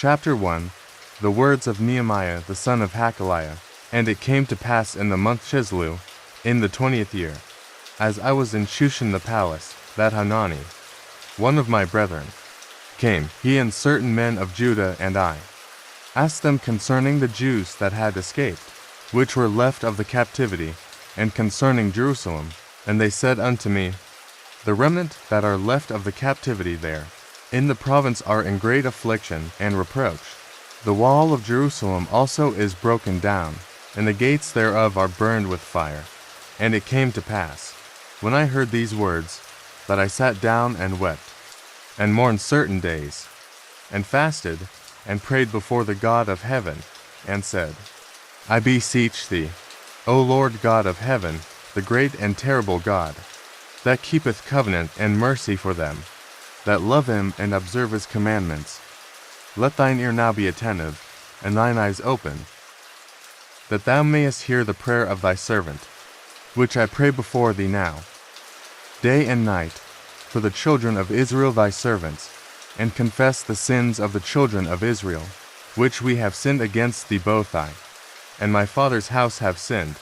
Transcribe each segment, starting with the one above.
Chapter 1. The words of Nehemiah the son of Hakaliah. And it came to pass in the month Chislew, in the 20th year, as I was in Shushan the palace, that Hanani, one of my brethren, came, he and certain men of Judah, and I asked them concerning the Jews that had escaped, which were left of the captivity, and concerning Jerusalem. And they said unto me, The remnant that are left of the captivity there in the province are in great affliction and reproach. The wall of Jerusalem also is broken down, and the gates thereof are burned with fire. And it came to pass, when I heard these words, that I sat down and wept, and mourned certain days, and fasted, and prayed before the God of heaven, and said, I beseech thee, O Lord God of heaven, the great and terrible God, that keepeth covenant and mercy for them that love him and observe his commandments, let thine ear now be attentive, and thine eyes open, that thou mayest hear the prayer of thy servant, which I pray before thee now, day and night, for the children of Israel thy servants, and confess the sins of the children of Israel, which we have sinned against thee. Both I and my father's house have sinned.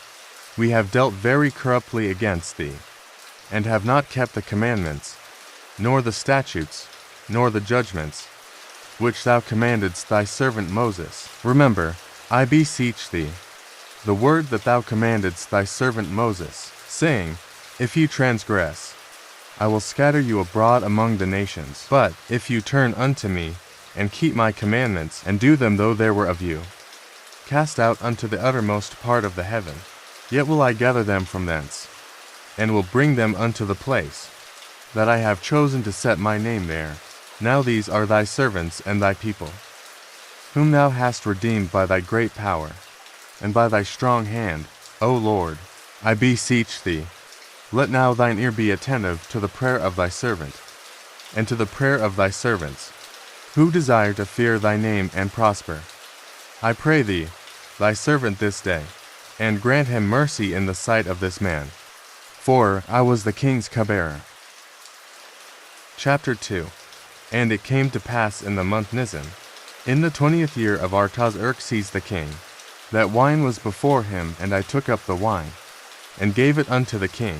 We have dealt very corruptly against thee, and have not kept the commandments, nor the statutes, nor the judgments, which thou commandedst thy servant Moses. Remember, I beseech thee, the word that thou commandedst thy servant Moses, saying, If ye transgress, I will scatter you abroad among the nations. But if you turn unto me, and keep my commandments, and do them though there were of you, cast out unto the uttermost part of the heaven, yet will I gather them from thence, and will bring them unto the place that I have chosen to set my name there. Now these are thy servants and thy people, whom thou hast redeemed by thy great power, and by thy strong hand, O Lord. I beseech thee, let now thine ear be attentive to the prayer of thy servant, and to the prayer of thy servants, who desire to fear thy name and prosper. I pray thee, thy servant this day, and grant him mercy in the sight of this man, for I was the king's cupbearer. Chapter 2. And it came to pass in the month Nisan, in the 20th year of Artaxerxes the king, that wine was before him, and I took up the wine, and gave it unto the king.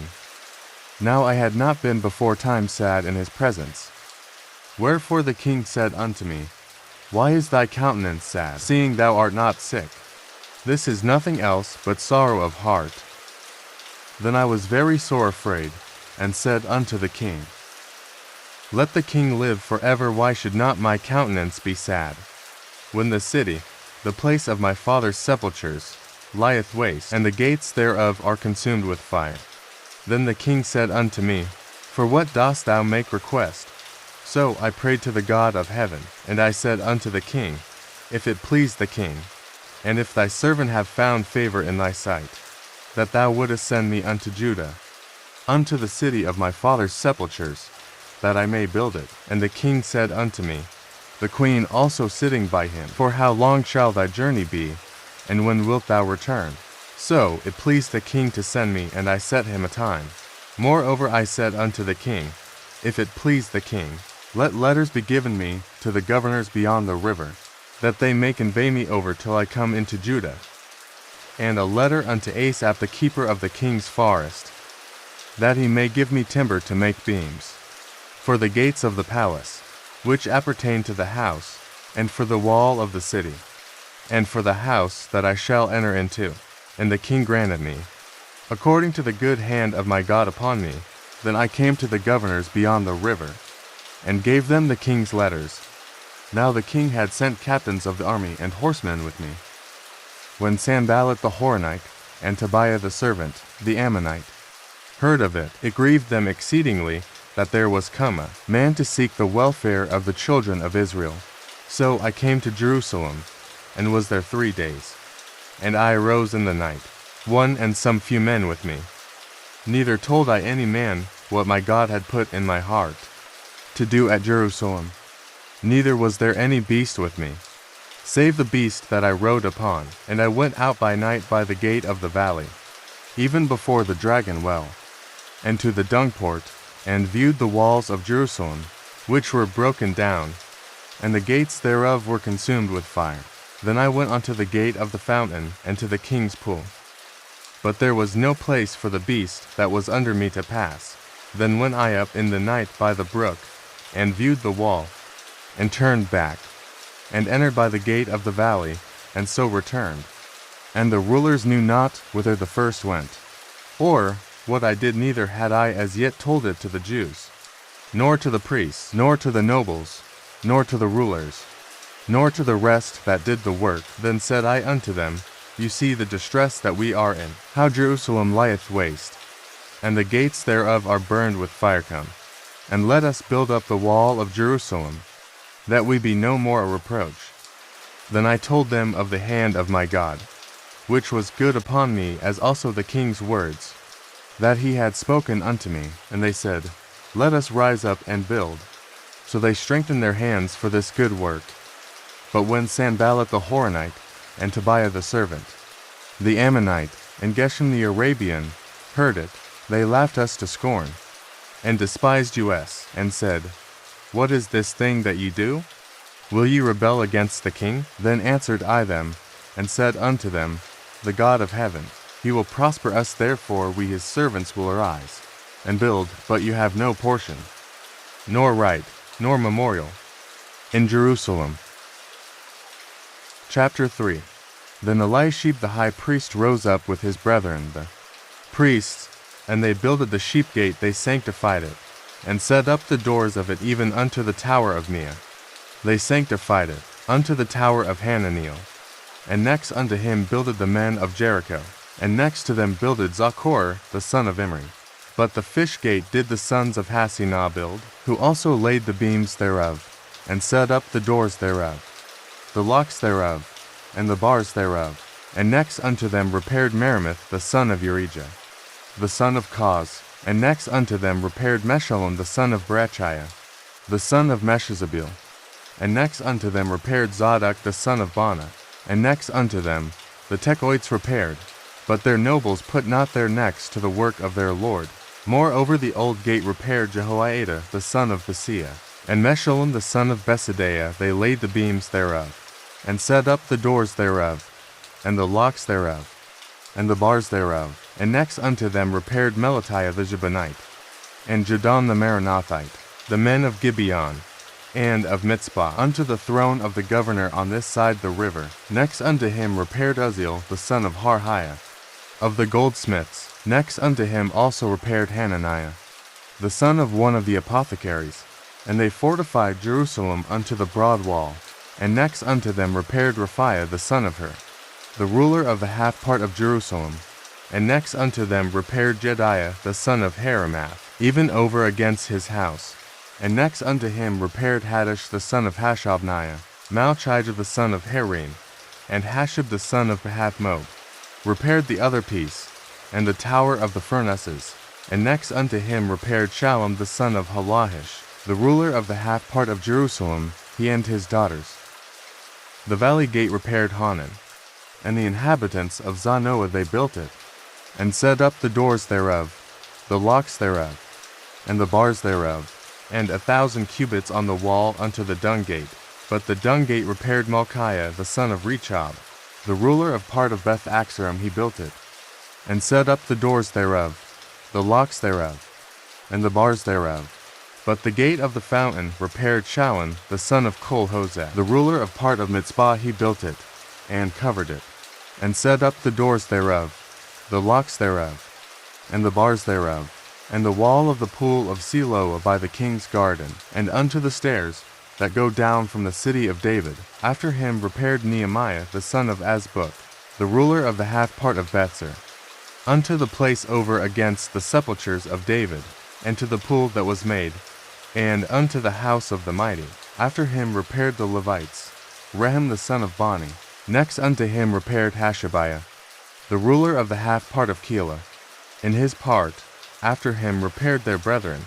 Now I had not been before time sad in his presence. Wherefore the king said unto me, Why is thy countenance sad, seeing thou art not sick? This is nothing else but sorrow of heart. Then I was very sore afraid, and said unto the king, Let the king live forever. Why should not my countenance be sad, when the city, the place of my father's sepulchres, lieth waste, and the gates thereof are consumed with fire? Then the king said unto me, For what dost thou make request? So I prayed to the God of heaven, and I said unto the king, If it please the king, and if thy servant have found favor in thy sight, that thou wouldest send me unto Judah, unto the city of my father's sepulchres, that I may build it. And the king said unto me, the queen also sitting by him, For how long shall thy journey be, and when wilt thou return? So it pleased the king to send me, and I set him a time. Moreover I said unto the king, If it please the king, let letters be given me to the governors beyond the river, that they may convey me over till I come into Judah, and a letter unto Asaph the keeper of the king's forest, that he may give me timber to make beams, for the gates of the palace, which appertain to the house, and for the wall of the city, and for the house that I shall enter into. And the king granted me, according to the good hand of my God upon me. Then I came to the governors beyond the river, and gave them the king's letters. Now the king had sent captains of the army and horsemen with me. When Sanballat the Horonite, and Tobiah the servant, the Ammonite, heard of it, it grieved them exceedingly that there was come a man to seek the welfare of the children of Israel. So I came to Jerusalem, and was there 3 days. And I arose in the night, one and some few men with me. Neither told I any man what my God had put in my heart to do at Jerusalem. Neither was there any beast with me, save the beast that I rode upon. And I went out by night by the gate of the valley, even before the dragon well, and to the dung port, and viewed the walls of Jerusalem, which were broken down, and the gates thereof were consumed with fire. Then I went unto the gate of the fountain, and to the king's pool. But there was no place for the beast that was under me to pass. Then went I up in the night by the brook, and viewed the wall, and turned back, and entered by the gate of the valley, and so returned. And the rulers knew not whither the first went, or what I did, neither had I as yet told it to the Jews, nor to the priests, nor to the nobles, nor to the rulers, nor to the rest that did the work. Then said I unto them, You see the distress that we are in, how Jerusalem lieth waste, and the gates thereof are burned with fire. Come, and let us build up the wall of Jerusalem, that we be no more a reproach. Then I told them of the hand of my God, which was good upon me, as also the king's words, that he had spoken unto me. And they said, Let us rise up and build. So they strengthened their hands for this good work. But when Sanballat the Horonite, and Tobiah the servant, the Ammonite, and Geshem the Arabian, heard it, they laughed us to scorn, and despised us, and said, What is this thing that ye do? Will ye rebel against the king? Then answered I them, and said unto them, The God of heaven, he will prosper us, therefore we his servants will arise, and build, but you have no portion, nor right, nor memorial, in Jerusalem. Chapter 3. Then Eliashib the high priest rose up with his brethren, the priests, and they builded the sheep gate, they sanctified it, and set up the doors of it even unto the tower of Meah. They sanctified it, unto the tower of Hananiel. And next unto him builded the men of Jericho, and next to them builded Zachor the son of Imri. But the fish gate did the sons of Hasenah build, who also laid the beams thereof, and set up the doors thereof, the locks thereof, and the bars thereof. And next unto them repaired Meremoth the son of Urijah, the son of Koz. And next unto them repaired Meshullam the son of Berechiah, the son of Meshezabeel. And next unto them repaired Zadok the son of Bana. And next unto them the Tekoites repaired, but their nobles put not their necks to the work of their lord. Moreover the old gate repaired Jehoiada the son of Paseah, and Meshullam the son of Besodeiah. They laid the beams thereof, and set up the doors thereof, and the locks thereof, and the bars thereof. And next unto them repaired Melatiah the Jebunite, and Jadon the Meronothite, the men of Gibeon, and of Mitzpah, unto the throne of the governor on this side the river. Next unto him repaired Uzziel the son of Harhiah, of the goldsmiths. Next unto him also repaired Hananiah, the son of one of the apothecaries. And they fortified Jerusalem unto the broad wall. And next unto them repaired Raphiah the son of Hur, the ruler of the half part of Jerusalem. And next unto them repaired Jediah the son of Haramath, even over against his house. And next unto him repaired Haddish the son of Hashabniah, Malchijah the son of Harim, and Hashab the son of Pahath-moab, repaired the other piece, and the tower of the furnaces. And next unto him repaired Shallum the son of Halahish, the ruler of the half part of Jerusalem, he and his daughters. The valley gate repaired Hanan, and the inhabitants of Zanoah they built it, and set up the doors thereof, the locks thereof, and the bars thereof, and 1,000 cubits on the wall unto the dung gate. But the dung gate repaired Malchiah the son of Rechab, the ruler of part of Beth-Axarim. He built it, and set up the doors thereof, the locks thereof, and the bars thereof. But the gate of the fountain repaired Shallun the son of Kol-Hoseh, the ruler of part of Mitzpah. He built it, and covered it, and set up the doors thereof, the locks thereof, and the bars thereof. And the wall of the pool of Siloah by the king's garden, and unto the stairs that go down from the city of David. After him repaired Nehemiah the son of Azbuk, the ruler of the half part of Bethzer, unto the place over against the sepulchres of David, and to the pool that was made, and unto the house of the mighty. After him repaired the Levites, Rehem the son of Bani. Next unto him repaired Hashabiah, the ruler of the half part of Keilah, in his part. After him repaired their brethren,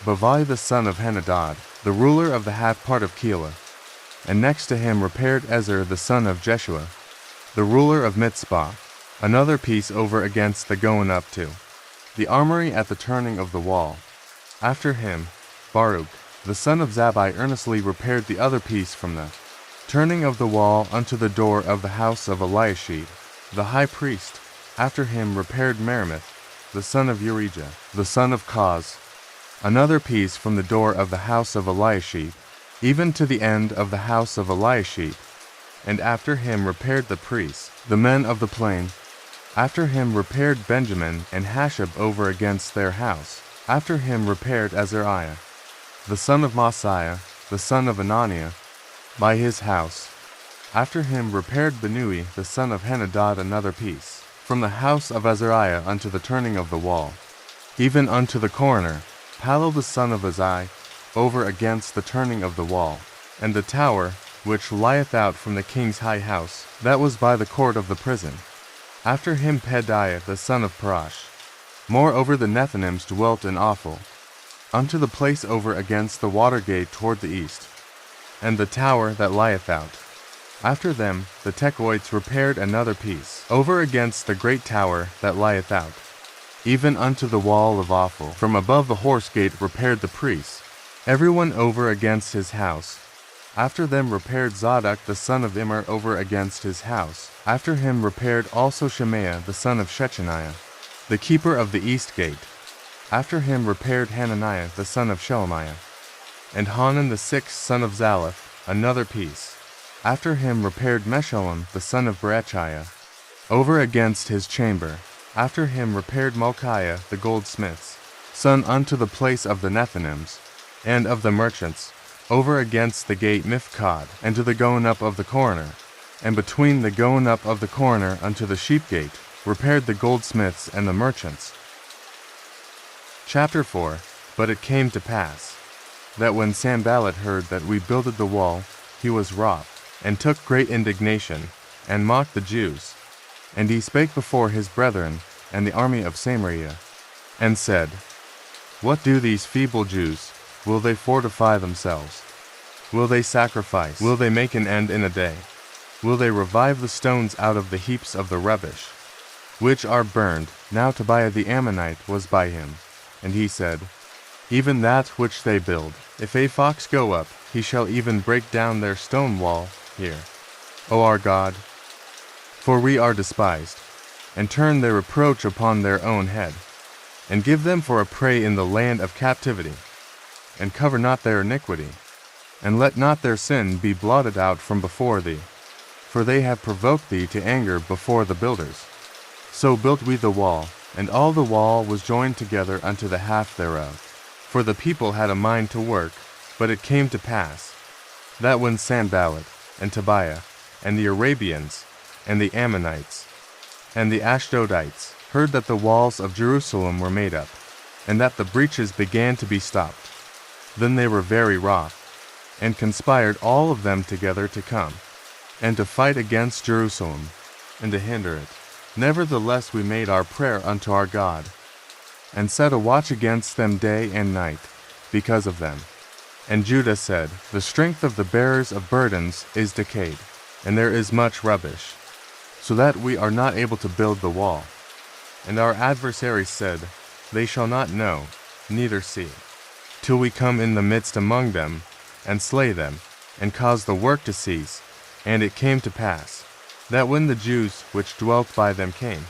Bavai the son of Henadad, the ruler of the half part of Keilah. And next to him repaired Ezer the son of Jeshua, the ruler of Mitzpah, another piece over against the going up to the armory at the turning of the wall. After him Baruch, the son of Zabbai, earnestly repaired the other piece from the turning of the wall unto the door of the house of Eliashib, the high priest. After him repaired Meremoth, the son of Urijah, the son of Koz, another piece from the door of the house of Eliashib, even to the end of the house of Eliashib. And after him repaired the priests, the men of the plain. After him repaired Benjamin and Hashab over against their house. After him repaired Azariah, the son of Maaseiah, the son of Ananiah, by his house. After him repaired Benui, the son of Henadad, another piece, from the house of Azariah unto the turning of the wall, even unto the corner, Palal the son of Azai, over against the turning of the wall, and the tower, which lieth out from the king's high house, that was by the court of the prison. After him Pedaiah the son of Parash. Moreover the Nethinims dwelt in Ophel, unto the place over against the water gate toward the east, and the tower that lieth out. After them the Tekoites repaired another piece, over against the great tower that lieth out, even unto the wall of Ophel. From above the horse gate repaired the priests, every one over against his house. After them repaired Zadok the son of Immer over against his house. After him repaired also Shemaiah the son of Shechaniah, the keeper of the east gate. After him repaired Hananiah the son of Shelemiah, and Hanan the sixth son of Zalaph, another piece. After him repaired Meshullam the son of Berechiah, over against his chamber. After him repaired Malchiah the goldsmith's son unto the place of the Nethinims, and of the merchants, over against the gate Mifkad, and to the going up of the corner, and between the going up of the corner unto the sheep gate, repaired the goldsmiths and the merchants. Chapter 4. But it came to pass, that when Sanballat heard that we builded the wall, he was wroth, and took great indignation, and mocked the Jews. And he spake before his brethren, and the army of Samaria, and said, What do these feeble Jews? Will they fortify themselves? Will they sacrifice? Will they make an end in a day? Will they revive the stones out of the heaps of the rubbish, which are burned? Now Tobiah the Ammonite was by him, and he said, Even that which they build, if a fox go up, he shall even break down their stone wall here, O our God. For we are despised, and turn their reproach upon their own head, and give them for a prey in the land of captivity, and cover not their iniquity, and let not their sin be blotted out from before thee. For they have provoked thee to anger before the builders. So built we the wall, and all the wall was joined together unto the half thereof. For the people had a mind to work, but it came to pass, that when Sanballat, and Tobiah, and the Arabians, and the Ammonites, and the Ashdodites heard that the walls of Jerusalem were made up, and that the breaches began to be stopped, then they were very wroth, and conspired all of them together to come, and to fight against Jerusalem, and to hinder it. Nevertheless we made our prayer unto our God, and set a watch against them day and night, because of them. And Judah said, The strength of the bearers of burdens is decayed, and there is much rubbish, so that we are not able to build the wall. And our adversaries said, They shall not know, neither see, till we come in the midst among them, and slay them, and cause the work to cease. And it came to pass, that when the Jews which dwelt by them came,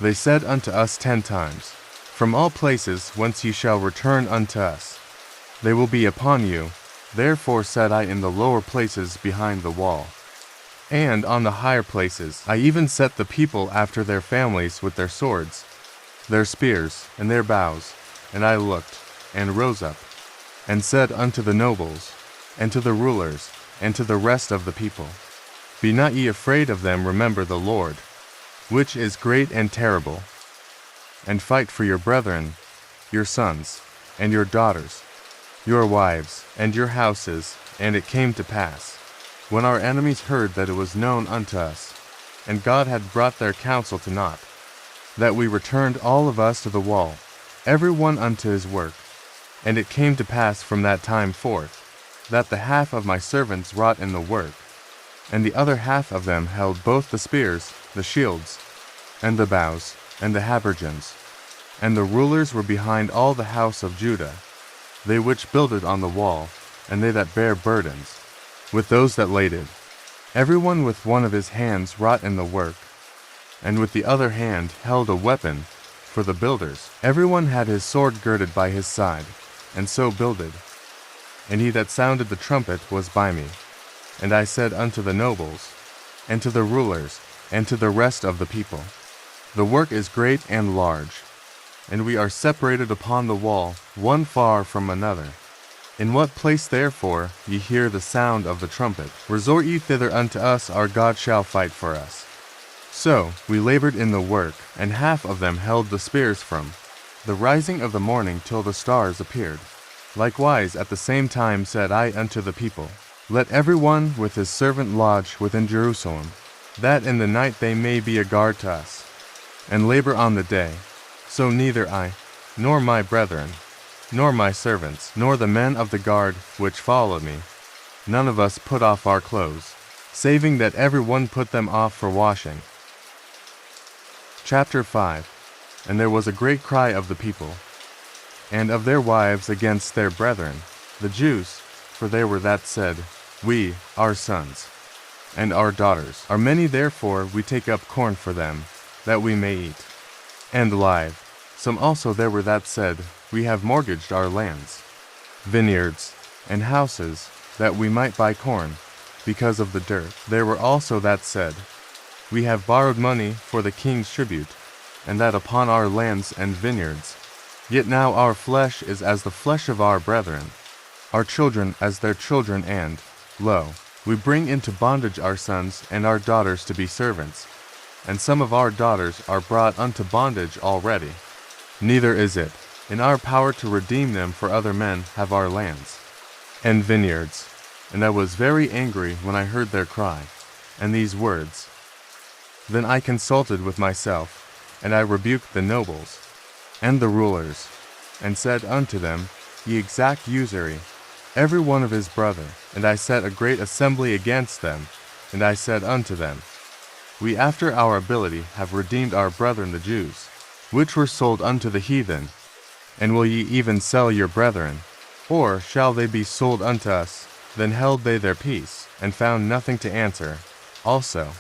they said unto us 10 times, From all places whence ye shall return unto us, they will be upon you. Therefore said I in the lower places behind the wall, and on the higher places I even set the people after their families with their swords, their spears, and their bows. And I looked, and rose up, and said unto the nobles, and to the rulers, and to the rest of the people, Be not ye afraid of them, remember the Lord, which is great and terrible, and fight for your brethren, your sons, and your daughters, your wives, and your houses. And it came to pass, when our enemies heard that it was known unto us, and God had brought their counsel to naught, that we returned all of us to the wall, every one unto his work. And it came to pass from that time forth, that the half of my servants wrought in the work, and the other half of them held both the spears, the shields, and the bows, and the habergeons. And the rulers were behind all the house of Judah, they which builded on the wall, and they that bear burdens, with those that laded. Every one with one of his hands wrought in the work, and with the other hand held a weapon for the builders. Every one had his sword girded by his side, and so builded. And he that sounded the trumpet was by me. And I said unto the nobles, and to the rulers, and to the rest of the people, the work is great and large, and we are separated upon the wall, one far from another. In what place therefore ye hear the sound of the trumpet, resort ye thither unto us, our God shall fight for us. So we labored in the work, and half of them held the spears from the rising of the morning till the stars appeared. Likewise at the same time said I unto the people, let every one with his servant lodge within Jerusalem, that in the night they may be a guard to us, and labor on the day. So neither I, nor my brethren, nor my servants, nor the men of the guard which followed me, none of us put off our clothes, saving that every one put them off for washing. Chapter 5. And there was a great cry of the people, and of their wives against their brethren, the Jews, for they were that said, we, our sons, and our daughters, are many, therefore we take up corn for them, that we may eat. And live. Some also there were that said, we have mortgaged our lands, vineyards, and houses, that we might buy corn, because of the dearth. There were also that said, we have borrowed money for the king's tribute, and that upon our lands and vineyards. Yet now our flesh is as the flesh of our brethren, our children as their children, and, lo, we bring into bondage our sons and our daughters to be servants, and some of our daughters are brought unto bondage already. Neither is it in our power to redeem them, for other men have our lands and vineyards. And I was very angry when I heard their cry, and these words. Then I consulted with myself, and I rebuked the nobles, and the rulers, and said unto them, ye exact usury, every one of his brother. And I set a great assembly against them, and I said unto them, we after our ability have redeemed our brethren the Jews, which were sold unto the heathen. And will ye even sell your brethren? Or shall they be sold unto us? Then held they their peace, and found nothing to answer. Also,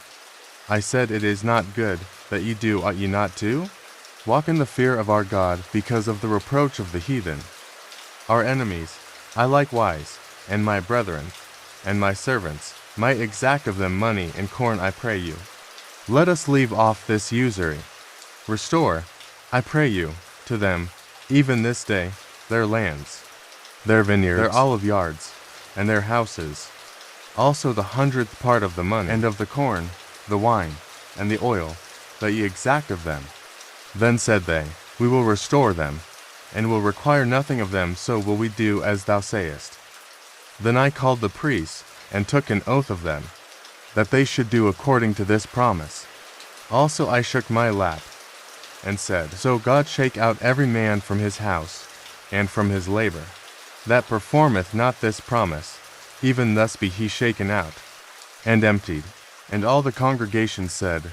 I said, it is not good that ye do ought ye not to? Walk in the fear of our God, because of the reproach of the heathen, our enemies. I likewise, and my brethren, and my servants, might exact of them money and corn, I pray you. Let us leave off this usury. Restore, I pray you, to them, even this day, their lands, their vineyards, their olive yards, and their houses, also the 100th part of the money, and of the corn, the wine, and the oil, that ye exact of them. Then said they, we will restore them, and will require nothing of them, so will we do as thou sayest. Then I called the priests, and took an oath of them, that they should do according to this promise. Also I shook my lap, and said, so God shake out every man from his house, and from his labor, that performeth not this promise, even thus be he shaken out, and emptied. And all the congregation said,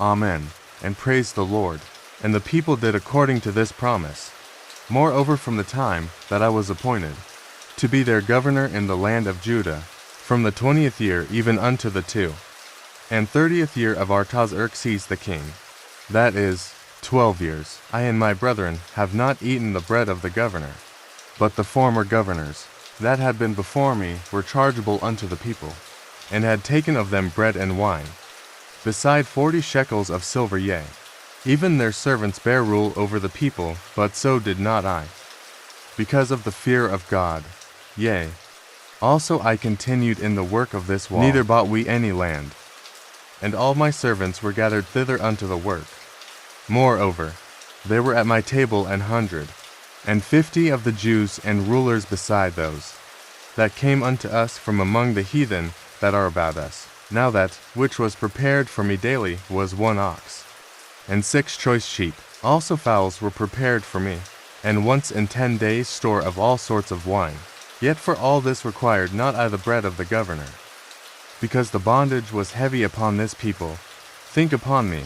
Amen, and praised the Lord. And the people did according to this promise. Moreover, from the time that I was appointed to be their governor in the land of Judah, from the 20th year even unto the 32nd year of Artaxerxes the king, that is, 12 years, I and my brethren have not eaten the bread of the governor, but the former governors that had been before me were chargeable unto the people, and had taken of them bread and wine, beside 40 shekels of silver, yea, even their servants bare rule over the people, but so did not I, because of the fear of God. Yea, also I continued in the work of this wall, neither bought we any land, and all my servants were gathered thither unto the work. Moreover, there were at my table 150 of the Jews and rulers beside those that came unto us from among the heathen that are about us. Now that which was prepared for me daily was 1 ox, and 6 choice sheep. Also fowls were prepared for me, and once in 10 days store of all sorts of wine. Yet for all this required not I the bread of the governor, because the bondage was heavy upon this people. Think upon me,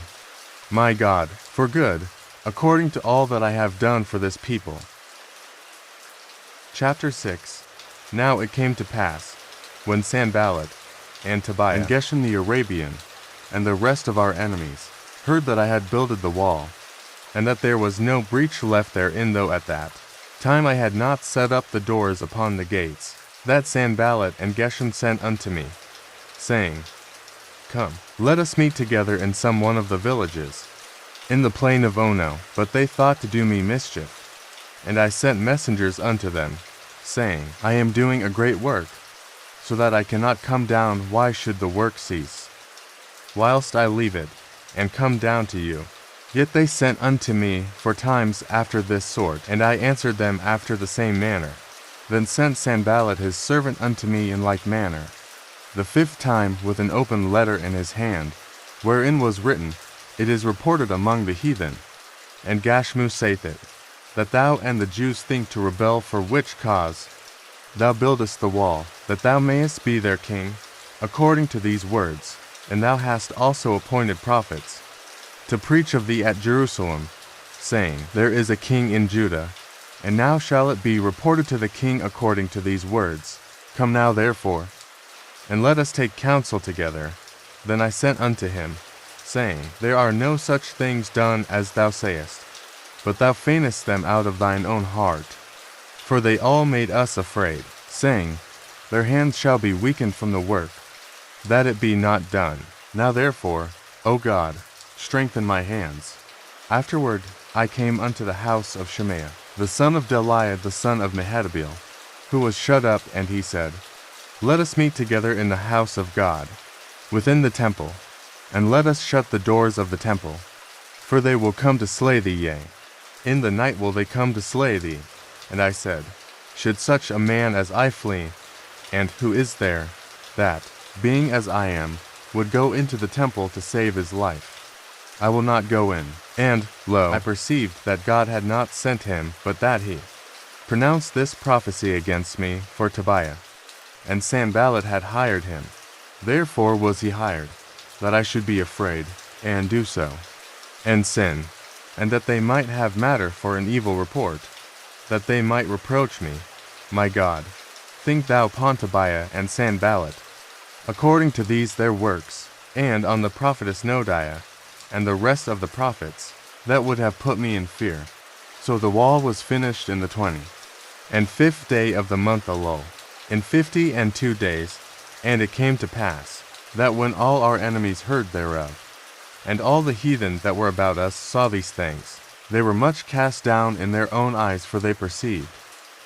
my God, for good, according to all that I have done for this people. Chapter 6. Now it came to pass, when Sanballat, and Tobiah, and Geshem the Arabian, and the rest of our enemies, heard that I had builded the wall, and that there was no breach left therein, though at that time I had not set up the doors upon the gates, that Sanballat and Geshem sent unto me, saying, Come, let us meet together in some one of the villages, in the plain of Ono. But they thought to do me mischief. And I sent messengers unto them, saying, I am doing a great work, so that I cannot come down. Why should the work cease, whilst I leave it, and come down to you? Yet they sent unto me for times after this sort, and I answered them after the same manner. Then sent Sanballat his servant unto me in like manner, the 5th time, with an open letter in his hand, wherein was written, It is reported among the heathen, and Gashmu saith it, that thou and the Jews think to rebel, for which cause thou buildest the wall, that thou mayest be their king, according to these words. And thou hast also appointed prophets to preach of thee at Jerusalem, saying, There is a king in Judah, and now shall it be reported to the king according to these words. Come now therefore, and let us take counsel together. Then I sent unto him, saying, There are no such things done as thou sayest, but thou feignest them out of thine own heart. For they all made us afraid, saying, Their hands shall be weakened from the work, that it be not done. Now therefore, O God, strengthen my hands. Afterward I came unto the house of Shemaiah, the son of Delaiah, the son of Mehetabeel, who was shut up, and he said, Let us meet together in the house of God, within the temple, and let us shut the doors of the temple, for they will come to slay thee, yea, in the night will they come to slay thee. And I said, Should such a man as I flee, and who is there, that, being as I am, would go into the temple to save his life? I will not go in. And, lo, I perceived that God had not sent him, but that he pronounced this prophecy against me for Tobiah. And Sanballat had hired him. Therefore was he hired, that I should be afraid, and do so, and sin, and that they might have matter for an evil report, that they might reproach me. My God, think thou upon Tobiah and Sanballat, according to these their works, and on the prophetess Noadiah, and the rest of the prophets, that would have put me in fear. So the wall was finished in the 25th day of the month Elul, in 52 days. And it came to pass, that when all our enemies heard thereof, and all the heathen that were about us saw these things, they were much cast down in their own eyes, for they perceived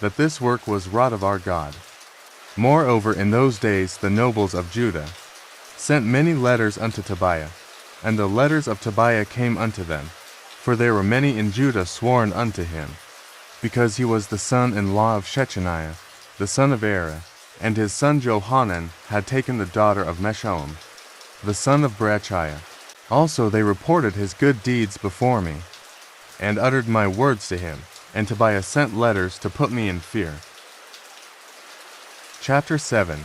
that this work was wrought of our God. Moreover, in those days the nobles of Judah sent many letters unto Tobiah, and the letters of Tobiah came unto them, for there were many in Judah sworn unto him, because he was the son-in-law of Shechaniah, the son of Era, and his son Johanan had taken the daughter of Meshullam, the son of Berechiah. Also they reported his good deeds before me, and uttered my words to him, and Tobiah sent letters to put me in fear. Chapter 7.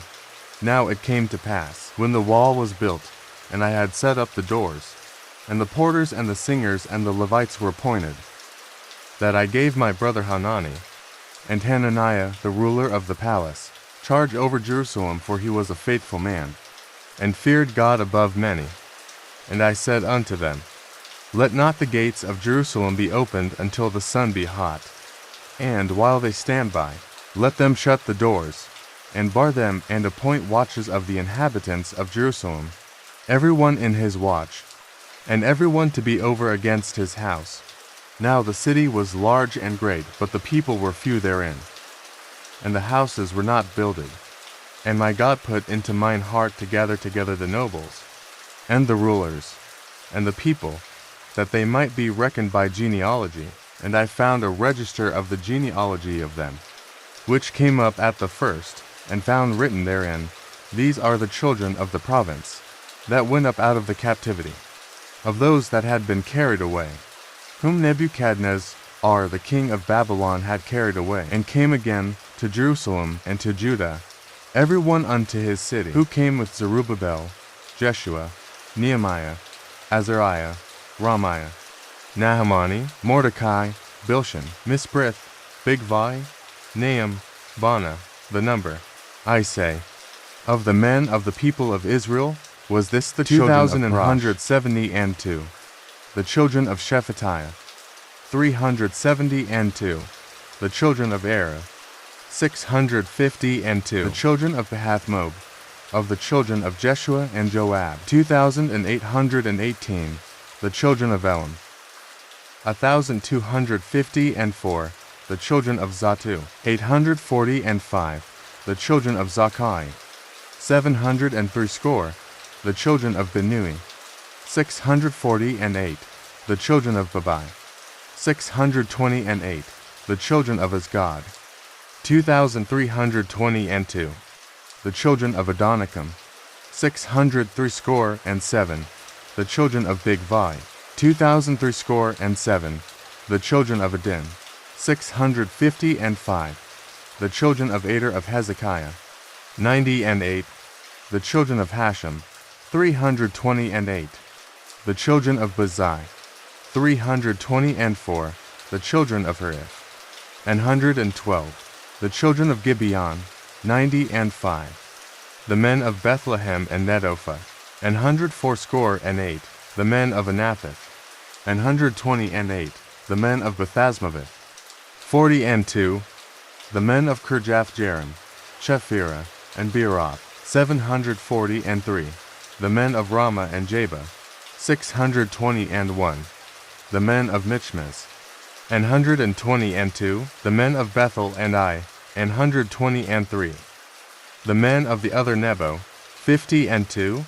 Now it came to pass, when the wall was built, and I had set up the doors, and the porters and the singers and the Levites were appointed, that I gave my brother Hanani, and Hananiah, the ruler of the palace, charge over Jerusalem, for he was a faithful man, and feared God above many. And I said unto them, Let not the gates of Jerusalem be opened until the sun be hot, and while they stand by, let them shut the doors, and bar them, and appoint watches of the inhabitants of Jerusalem, every one in his watch, and every one to be over against his house. Now the city was large and great, but the people were few therein, and the houses were not builded. And my God put into mine heart to gather together the nobles, and the rulers, and the people, that they might be reckoned by genealogy. And I found a register of the genealogy of them, which came up at the first, and found written therein, These are the children of the province, that went up out of the captivity, of those that had been carried away, whom Nebuchadnezzar the king of Babylon had carried away, and came again to Jerusalem and to Judah, every one unto his city, who came with Zerubbabel, Jeshua, Nehemiah, Azariah, Ramiah, Nahamani, Mordecai, Bilshan, Misbrith, Bigvai, Nahum, Bana, the number. I say, of the men of the people of Israel, was this the children of 2,172. The children of Shephatiah, 372. The children of Era, 652. The children of Pahath-moab, of the children of Jeshua and Joab, 2,818. The children of Elam, 1,254. The children of Zatu, 845. The children of Zakai, 760. The children of Benui, 648. The children of Babai, 628. The children of Azgad, 2,322. The children of Adonikam, 667. The children of Bigvai, 2,307. The children of Adin, 655. The children of Ader of Hezekiah, 98. The children of Hashem, 328. The children of Bazai, 324. The children of Harith, 112. The children of Gibeon, 95. The men of Bethlehem and Netopha, 180. The men of Anathoth, 128. The men of Bethasmaveth, 42. The men of Kirjath-jearim, Chephirah, and Beeroth, 743. The men of Ramah and Jabah, 621. The men of Michmas, 122. The men of Bethel and Ai, 123. The men of the other Nebo, 52.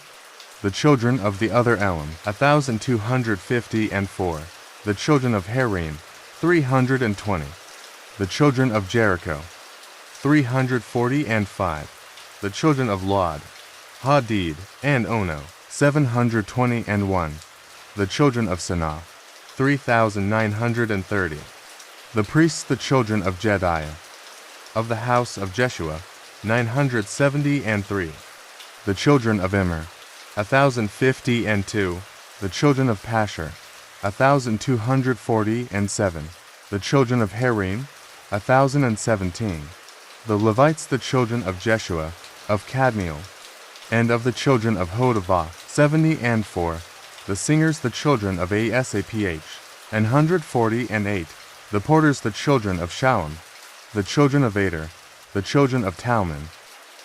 The children of the other Elam, 1,254. The children of Harim, 320. The children of Jericho, 345. The children of Lod, Hadid, and Ono, 721. The children of Sanah, 3,930. The priests, the children of Jediah, of the house of Jeshua, 973. The children of Immer, 1,052. The children of Pashur, 1,247. The children of Harim, 1,017. The Levites, the children of Jeshua, of Kadmiel, and of the children of Hodavah, 74. The singers, the children of Asaph, 148. The porters, the children of Shallum, the children of Ader, the children of Talmon,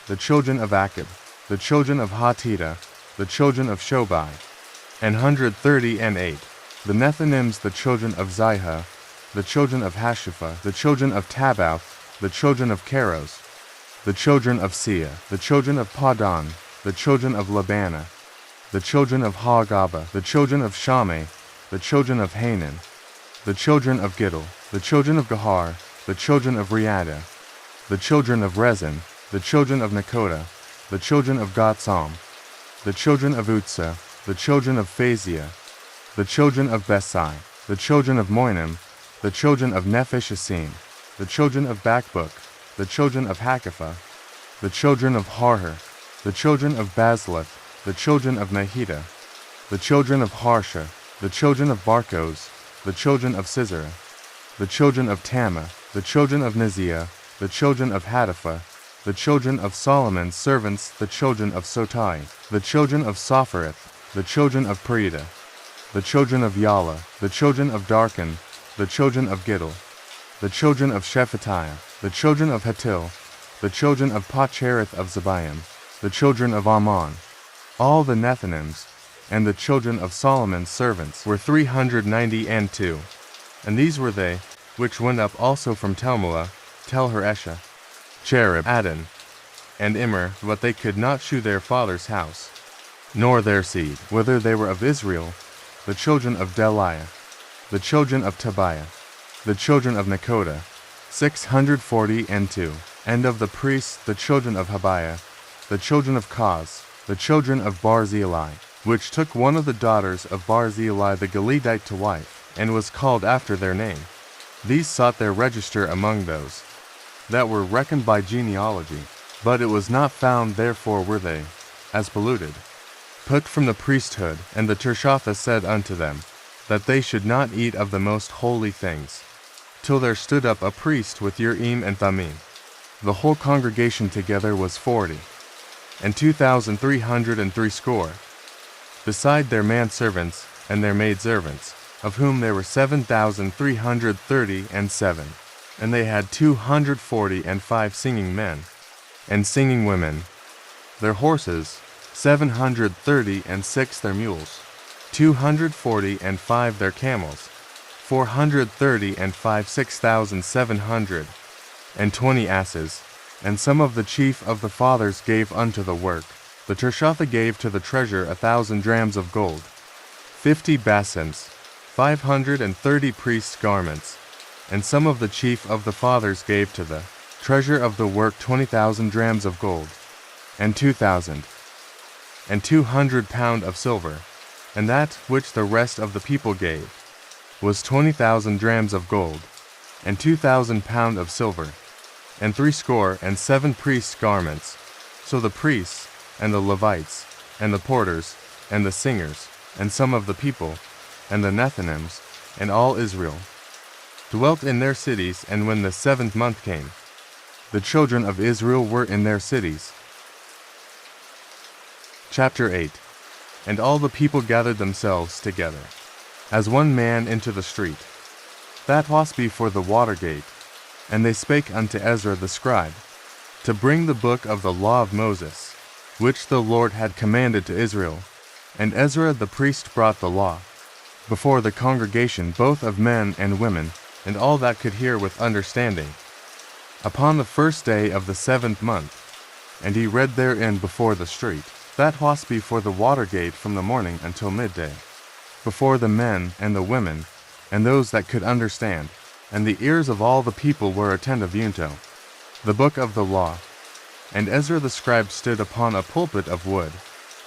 the children of Akib, the children of Hatita, the children of Shobai, 138. The Nethinims, the children of Zihah, the children of Hashupha, the children of Tabath, the children of Keros, the children of Sia, the children of Padan, the children of Labana, the children of Hagaba, the children of Shammai, the children of Hanan, the children of Giddel, the children of Gahar, the children of Riada, the children of Rezin, the children of Nakoda, the children of Gatsam, the children of Utsa, the children of Phazia, the children of Besai, the children of Moinim, the children of Nephish Asim, the children of Bakbuk, the children of Hakapha, the children of Harher, the children of Bazleth, the children of Nahida, the children of Harsha, the children of Barkos, the children of Sisera, the children of Tama, the children of Neziah, the children of Hadapha, the children of Solomon's servants, the children of Sotai, the children of Sophereth, the children of Perida, the children of Yala, the children of Darkon, the children of Giddel, the children of Shephatiah, the children of Hatil, the children of Pachereth of Zebaim, the children of Ammon. All the Nethinims, and the children of Solomon's servants were 392. And these were they, which went up also from Telmullah, Tel-Haresha, Cherib, Adon, and Immer, but they could not shew their father's house, nor their seed, whether they were of Israel, the children of Deliah, the children of Tobiah, the children of Nakoda, 642, and of the priests, the children of Habiah, the children of Koz, the children of Barzillai, which took one of the daughters of Barzillai the Gileadite to wife, and was called after their name. These sought their register among those that were reckoned by genealogy, but it was not found, therefore were they, as polluted, put from the priesthood. And the Tirshatha said unto them, that they should not eat of the most holy things, till there stood up a priest with Urim and Thummim. The whole congregation together was 40, and 2,360, beside their manservants and their maidservants, of whom there were 7,337, and they had 245 singing men, and singing women, their horses, 736 their mules, 245 their camels, 435 6,720 asses, and some of the chief of the fathers gave unto the work. The Tirshatha gave to the treasure 1,000 drams of gold, 50 basins, 530 priests' garments, and some of the chief of the fathers gave to the treasure of the work 20,000 drams of gold, and 2,200 pound of silver, and that which the rest of the people gave was 20,000 drams of gold, and 2,000 pound of silver, and 67 priests' garments. So the priests, and the Levites, and the porters, and the singers, and some of the people, and the Nethinims, and all Israel, dwelt in their cities. And when the 7th month came, the children of Israel were in their cities. Chapter 8. And all the people gathered themselves together, as one man into the street, that was before the water gate. And they spake unto Ezra the scribe, to bring the book of the law of Moses, which the Lord had commanded to Israel. And Ezra the priest brought the law before the congregation, both of men and women, and all that could hear with understanding, upon the 1st day of the 7th month. And he read therein before the street, that was before the water gate, from the morning until midday, before the men and the women, and those that could understand. And the ears of all the people were attentive unto the book of the law. And Ezra the scribe stood upon a pulpit of wood,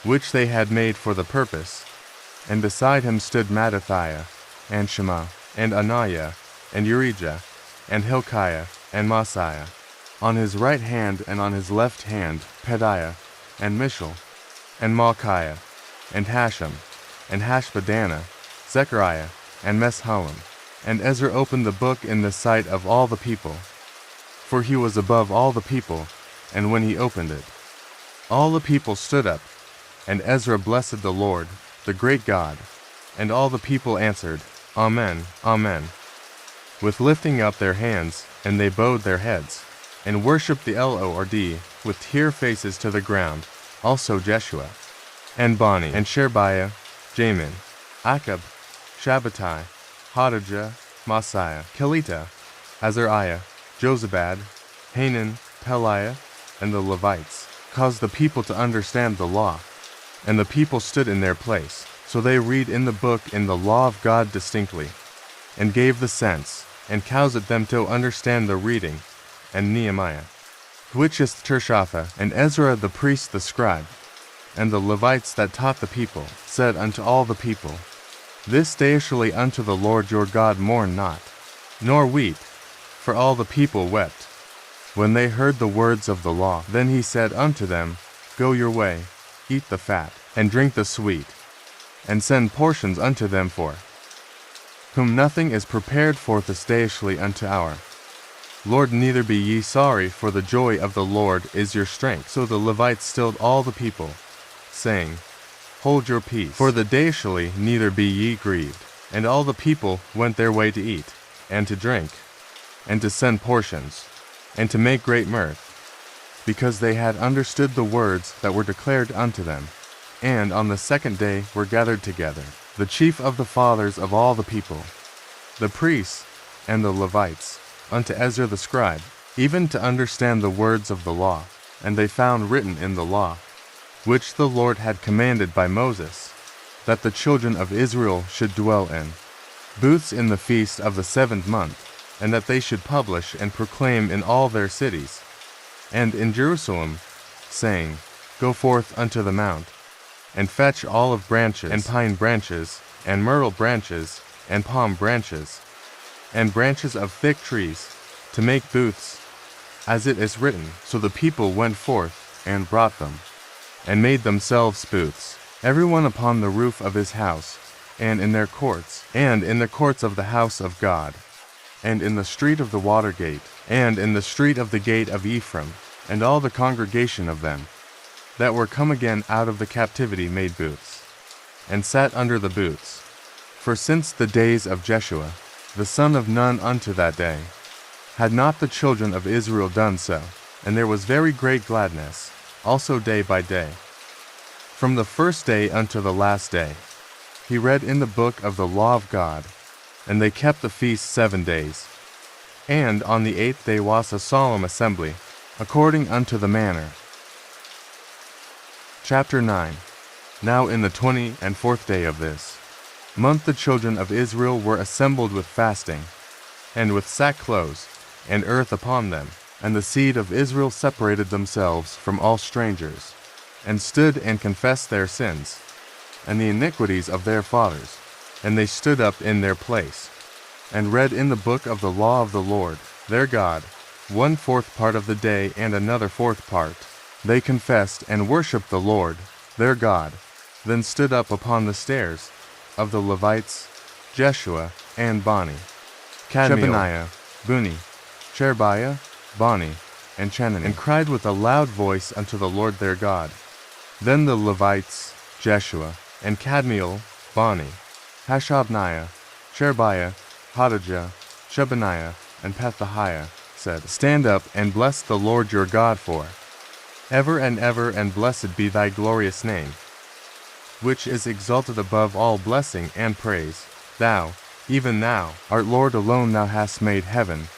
which they had made for the purpose. And beside him stood Mattithiah, and Shema, and Ananiah, and Urijah, and Hilkiah, and Maaseiah. On his right hand and on his left hand Pedaiah, and Mishael, and Malchiah, and Hashem, and Hashbaddanah, Zechariah, and Meshullam. And Ezra opened the book in the sight of all the people, for he was above all the people. And when he opened it, all the people stood up, and Ezra blessed the Lord, the great God. And all the people answered, Amen, Amen, with lifting up their hands, and they bowed their heads, and worshipped the Lord with tear faces to the ground. Also Jeshua, and Bani, and Sherebiah, Jamin, Akab, Shabbatai, Hodijah, Maaseiah, Kelita, Azariah, Jozabad, Hanan, Peliah, and the Levites, caused the people to understand the law. And the people stood in their place. So they read in the book in the law of God distinctly, and gave the sense, and caused them to understand the reading. And Nehemiah, which is Tirshatha, and Ezra the priest the scribe, and the Levites that taught the people, said unto all the people, This day surely unto the Lord your God mourn not, nor weep. For all the people wept when they heard the words of the law. Then he said unto them, Go your way, eat the fat, and drink the sweet, and send portions unto them, for whom nothing is prepared forthestashly unto our Lord, neither be ye sorry, for the joy of the Lord is your strength. So the Levites stilled all the people, saying, Hold your peace, for the day surely neither be ye grieved. And all the people went their way to eat, and to drink, and to send portions, and to make great mirth, because they had understood the words that were declared unto them. And on the 2nd day were gathered together the chief of the fathers of all the people, the priests, and the Levites, unto Ezra the scribe, even to understand the words of the law. And they found written in the law, which the Lord had commanded by Moses, that the children of Israel should dwell in booths in the feast of the 7th month, and that they should publish and proclaim in all their cities, and in Jerusalem, saying, Go forth unto the mount, and fetch olive branches, and pine branches, and myrtle branches, and palm branches, and branches of thick trees, to make booths, as it is written. So the people went forth, and brought them, and made themselves booths, every one upon the roof of his house, and in their courts, and in the courts of the house of God. and in the street of the water gate, and in the street of the gate of Ephraim, and all the congregation of them that were come again out of the captivity made booths, and sat under the booths. For since the days of Jeshua, the son of Nun unto that day, had not the children of Israel done so, and there was very great gladness, also day by day. From the first day unto the last day, he read in the book of the law of God, and they kept the feast 7 days. And on the 8th day was a solemn assembly, according unto the manner. Chapter 9. Now in the 24th day of this month the children of Israel were assembled with fasting, and with sackcloths, and earth upon them. And the seed of Israel separated themselves from all strangers, and stood and confessed their sins, and the iniquities of their fathers. And they stood up in their place, and read in the book of the law of the Lord, their God, 1/4 part of the day, and another 4th part. They confessed and worshipped the Lord, their God, then stood up upon the stairs of the Levites, Jeshua, and Bani, Shebaniah, Buni, Sherebiah, Bani, and Chanani, and cried with a loud voice unto the Lord their God. Then the Levites, Jeshua, and Kadmiel, Bani, Hashabniah, Sherebiah, Hodijah, Shebaniah, and Pethahiah, said, Stand up and bless the Lord your God, for ever, and blessed be thy glorious name, which is exalted above all blessing and praise. Thou, even thou, art Lord alone. Thou hast made heaven,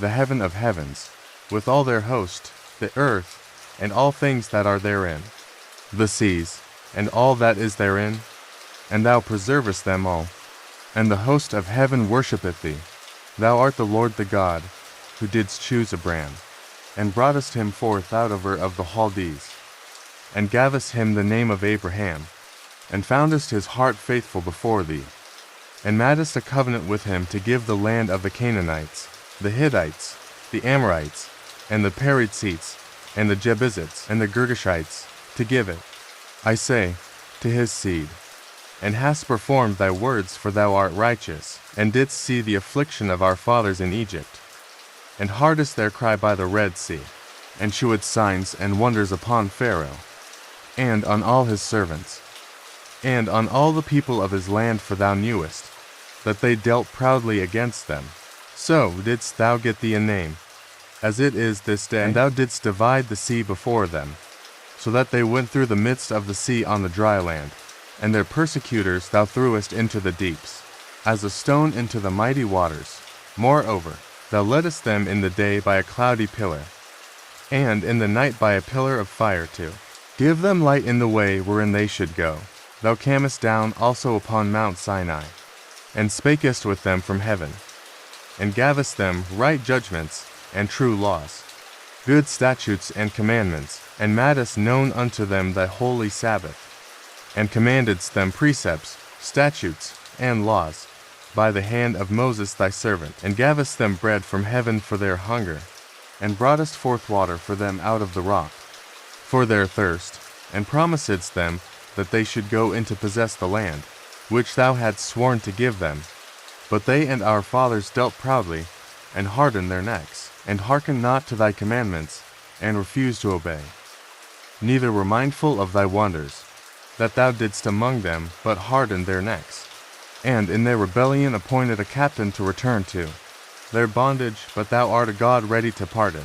the heaven of heavens, with all their host, the earth, and all things that are therein, the seas, and all that is therein, and thou preservest them all. And the host of heaven worshippeth thee. Thou art the Lord the God, who didst choose Abram, and broughtest him forth out of Ur of the Chaldees, and gavest him the name of Abraham, and foundest his heart faithful before thee, and madest a covenant with him to give the land of the Canaanites, the Hittites, the Amorites, and the Perizzites, and the Jebusites, and the Girgashites, to give it, I say, to his seed. And hast performed thy words, for thou art righteous, and didst see the affliction of our fathers in Egypt, and heardest their cry by the Red Sea, and shewedst signs and wonders upon Pharaoh, and on all his servants, and on all the people of his land, for thou knewest that they dealt proudly against them. So didst thou get thee a name, as it is this day, and thou didst divide the sea before them, so that they went through the midst of the sea on the dry land, and their persecutors thou threwest into the deeps, as a stone into the mighty waters. Moreover, thou leddest them in the day by a cloudy pillar, and in the night by a pillar of fire, to give them light in the way wherein they should go. Thou camest down also upon Mount Sinai, and spakest with them from heaven, and gavest them right judgments and true laws, good statutes and commandments, and madest known unto them thy holy Sabbath, and commandedst them precepts, statutes, and laws, by the hand of Moses thy servant, and gavest them bread from heaven for their hunger, and broughtest forth water for them out of the rock, for their thirst, and promisedst them that they should go in to possess the land, which thou hadst sworn to give them. But they and our fathers dealt proudly, and hardened their necks, and hearkened not to thy commandments, and refused to obey. Neither were mindful of thy wonders, that thou didst among them, but hardened their necks, and in their rebellion appointed a captain to return to their bondage. But thou art a God ready to pardon,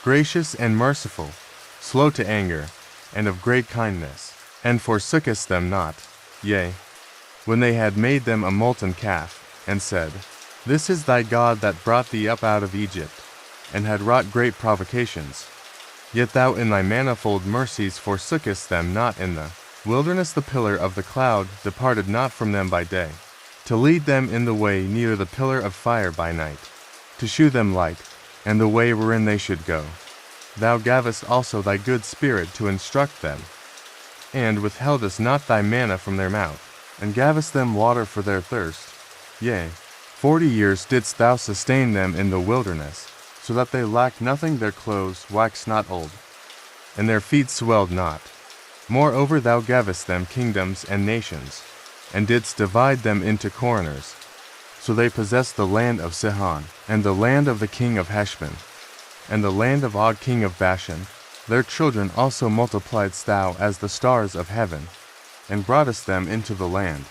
gracious and merciful, slow to anger, and of great kindness, and forsookest them not. Yea, when they had made them a molten calf, and said, This is thy God that brought thee up out of Egypt, and had wrought great provocations. Yet thou in thy manifold mercies forsookest them not. In the wilderness the pillar of the cloud departed not from them by day, to lead them in the way, neither the pillar of fire by night, to shew them light, and the way wherein they should go. Thou gavest also thy good spirit to instruct them, and withheldest not thy manna from their mouth, and gavest them water for their thirst. Yea, 40 years didst thou sustain them in the wilderness, so that they lacked nothing. Their clothes waxed not old, and their feet swelled not. Moreover thou gavest them kingdoms and nations, and didst divide them into coroners, So they possessed the land of Sihon, and the land of the king of Heshbon, and the land of Og king of Bashan. Their children also multipliedst thou as the stars of heaven, and broughtest them into the land,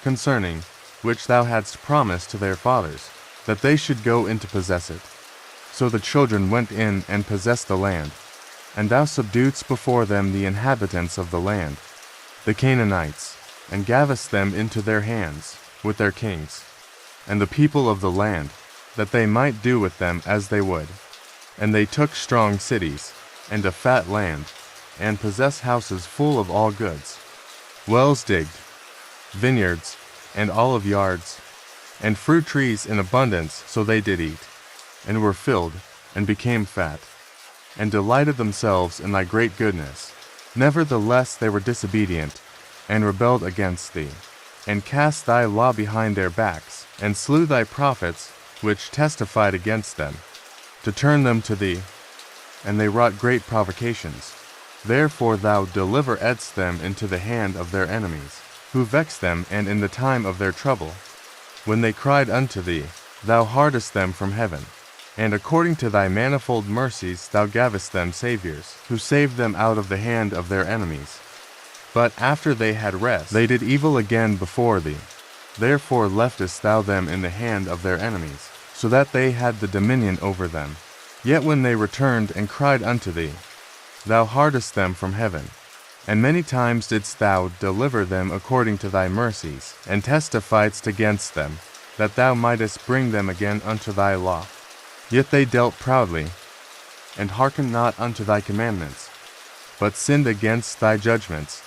concerning which thou hadst promised to their fathers, that they should go in to possess it. So the children went in and possessed the land, and thou subduedst before them the inhabitants of the land, the Canaanites, and gavest them into their hands, with their kings, and the people of the land, that they might do with them as they would. And they took strong cities, and a fat land, and possessed houses full of all goods, wells digged, vineyards, and olive yards, and fruit trees in abundance. So they did eat, and were filled, and became fat, and delighted themselves in thy great goodness. Nevertheless they were disobedient, and rebelled against thee, and cast thy law behind their backs, and slew thy prophets, which testified against them, to turn them to thee, and they wrought great provocations. Therefore thou deliveredst them into the hand of their enemies, who vexed them, and in the time of their trouble, when they cried unto thee, thou heardest them from heaven. And according to thy manifold mercies thou gavest them saviors, who saved them out of the hand of their enemies. But after they had rest, they did evil again before thee. Therefore leftest thou them in the hand of their enemies, so that they had the dominion over them. Yet when they returned and cried unto thee, thou heardest them from heaven. And many times didst thou deliver them according to thy mercies, and testifiedst against them, that thou mightest bring them again unto thy law. Yet they dealt proudly, and hearkened not unto thy commandments, but sinned against thy judgments,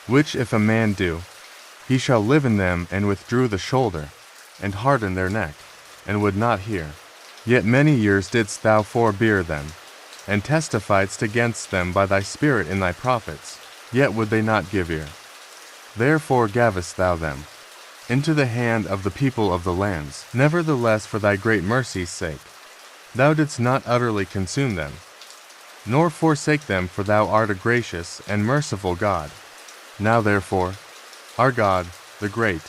which if a man do, he shall live in them, and withdrew the shoulder, and hardened their neck, and would not hear. Yet many years didst thou forbear them, and testifiedst against them by thy Spirit in thy prophets, yet would they not give ear. Therefore gavest thou them into the hand of the people of the lands. Nevertheless for thy great mercy's sake, thou didst not utterly consume them, nor forsake them, for thou art a gracious and merciful God. Now therefore, our God, the great,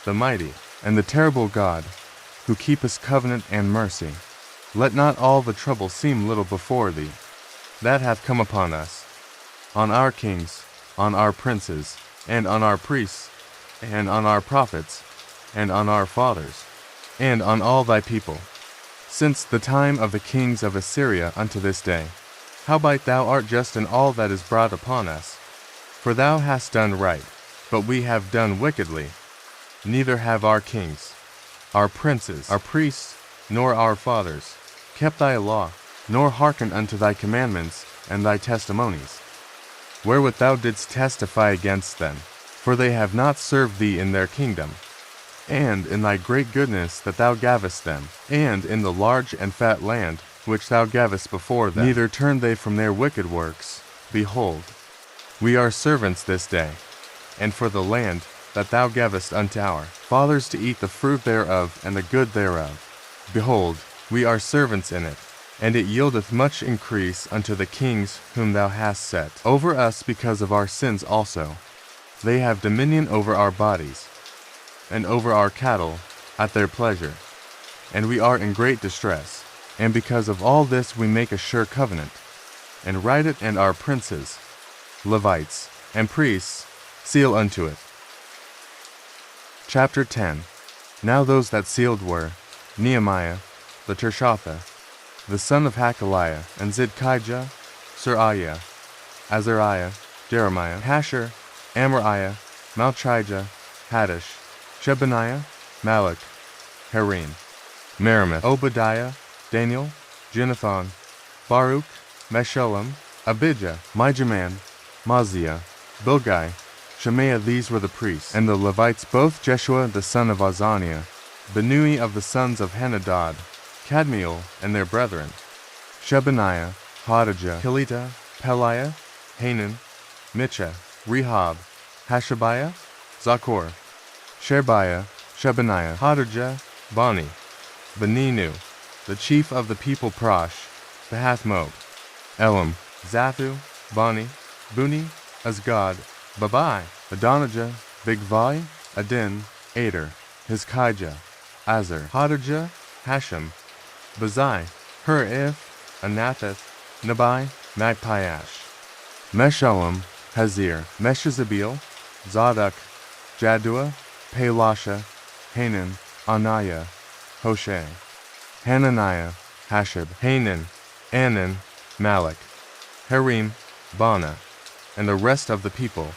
the mighty, and the terrible God, who keepest covenant and mercy, let not all the trouble seem little before thee, that hath come upon us, on our kings, on our princes, and on our priests, and on our prophets, and on our fathers, and on all thy people, since the time of the kings of Assyria unto this day. Howbeit thou art just in all that is brought upon us. For thou hast done right, but we have done wickedly. Neither have our kings, our princes, our priests, nor our fathers kept thy law, nor hearkened unto thy commandments and thy testimonies, wherewith thou didst testify against them. For they have not served thee in their kingdom, and in thy great goodness that thou gavest them, and in the large and fat land which thou gavest before them. Neither turned they from their wicked works. Behold, we are servants this day, and for the land that thou gavest unto our fathers to eat the fruit thereof and the good thereof. Behold, we are servants in it, and it yieldeth much increase unto the kings whom thou hast set over us because of our sins also. They have dominion over our bodies, and over our cattle at their pleasure, and we are in great distress. And because of all this we make a sure covenant, and write it, and our princes, Levites, and priests seal unto it. Chapter 10. Now those that sealed were Nehemiah, the Tirshatha, the son of Hakaliah, and Zidkijah, Seraiah, Azariah, Jeremiah, Hasher, Amariah, Malchijah, Haddish, Shebaniah, Malach, Harim, Meremoth, Obadiah, Daniel, Jonathan, Baruch, Meshullam, Abijah, Mijaman, Maziah, Bilgai, Shemaiah. These were the priests, and the Levites, both Jeshua the son of Azaniah, Benui of the sons of Henadad, Kadmiel, and their brethren, Shebaniah, Hodijah, Kelita, Peliah, Hanan, Micha, Rehob, Hashabiah, Zakor, Sherebiah, Shebaniah, Hodijah, Bani, Beninu, the chief of the people Prosh, Pahathmoab, Elam, Zathu, Bani, Buni, Azgad, Babai, Adonijah, Bigvai, Adin, Ader, Hizkijah, Azar, Hodijah, Hashem, Bazai, Hur-if, Anathoth, Nabai, Magpiash, Meshullam, Hazir, Meshezabeel, Zadok, Jaddua, Pelasha, Hanan, Anaiah, Hoshea, Hananiah, Hashab, Hanan, Anan, Malek, Harim, Bana, and the rest of the people,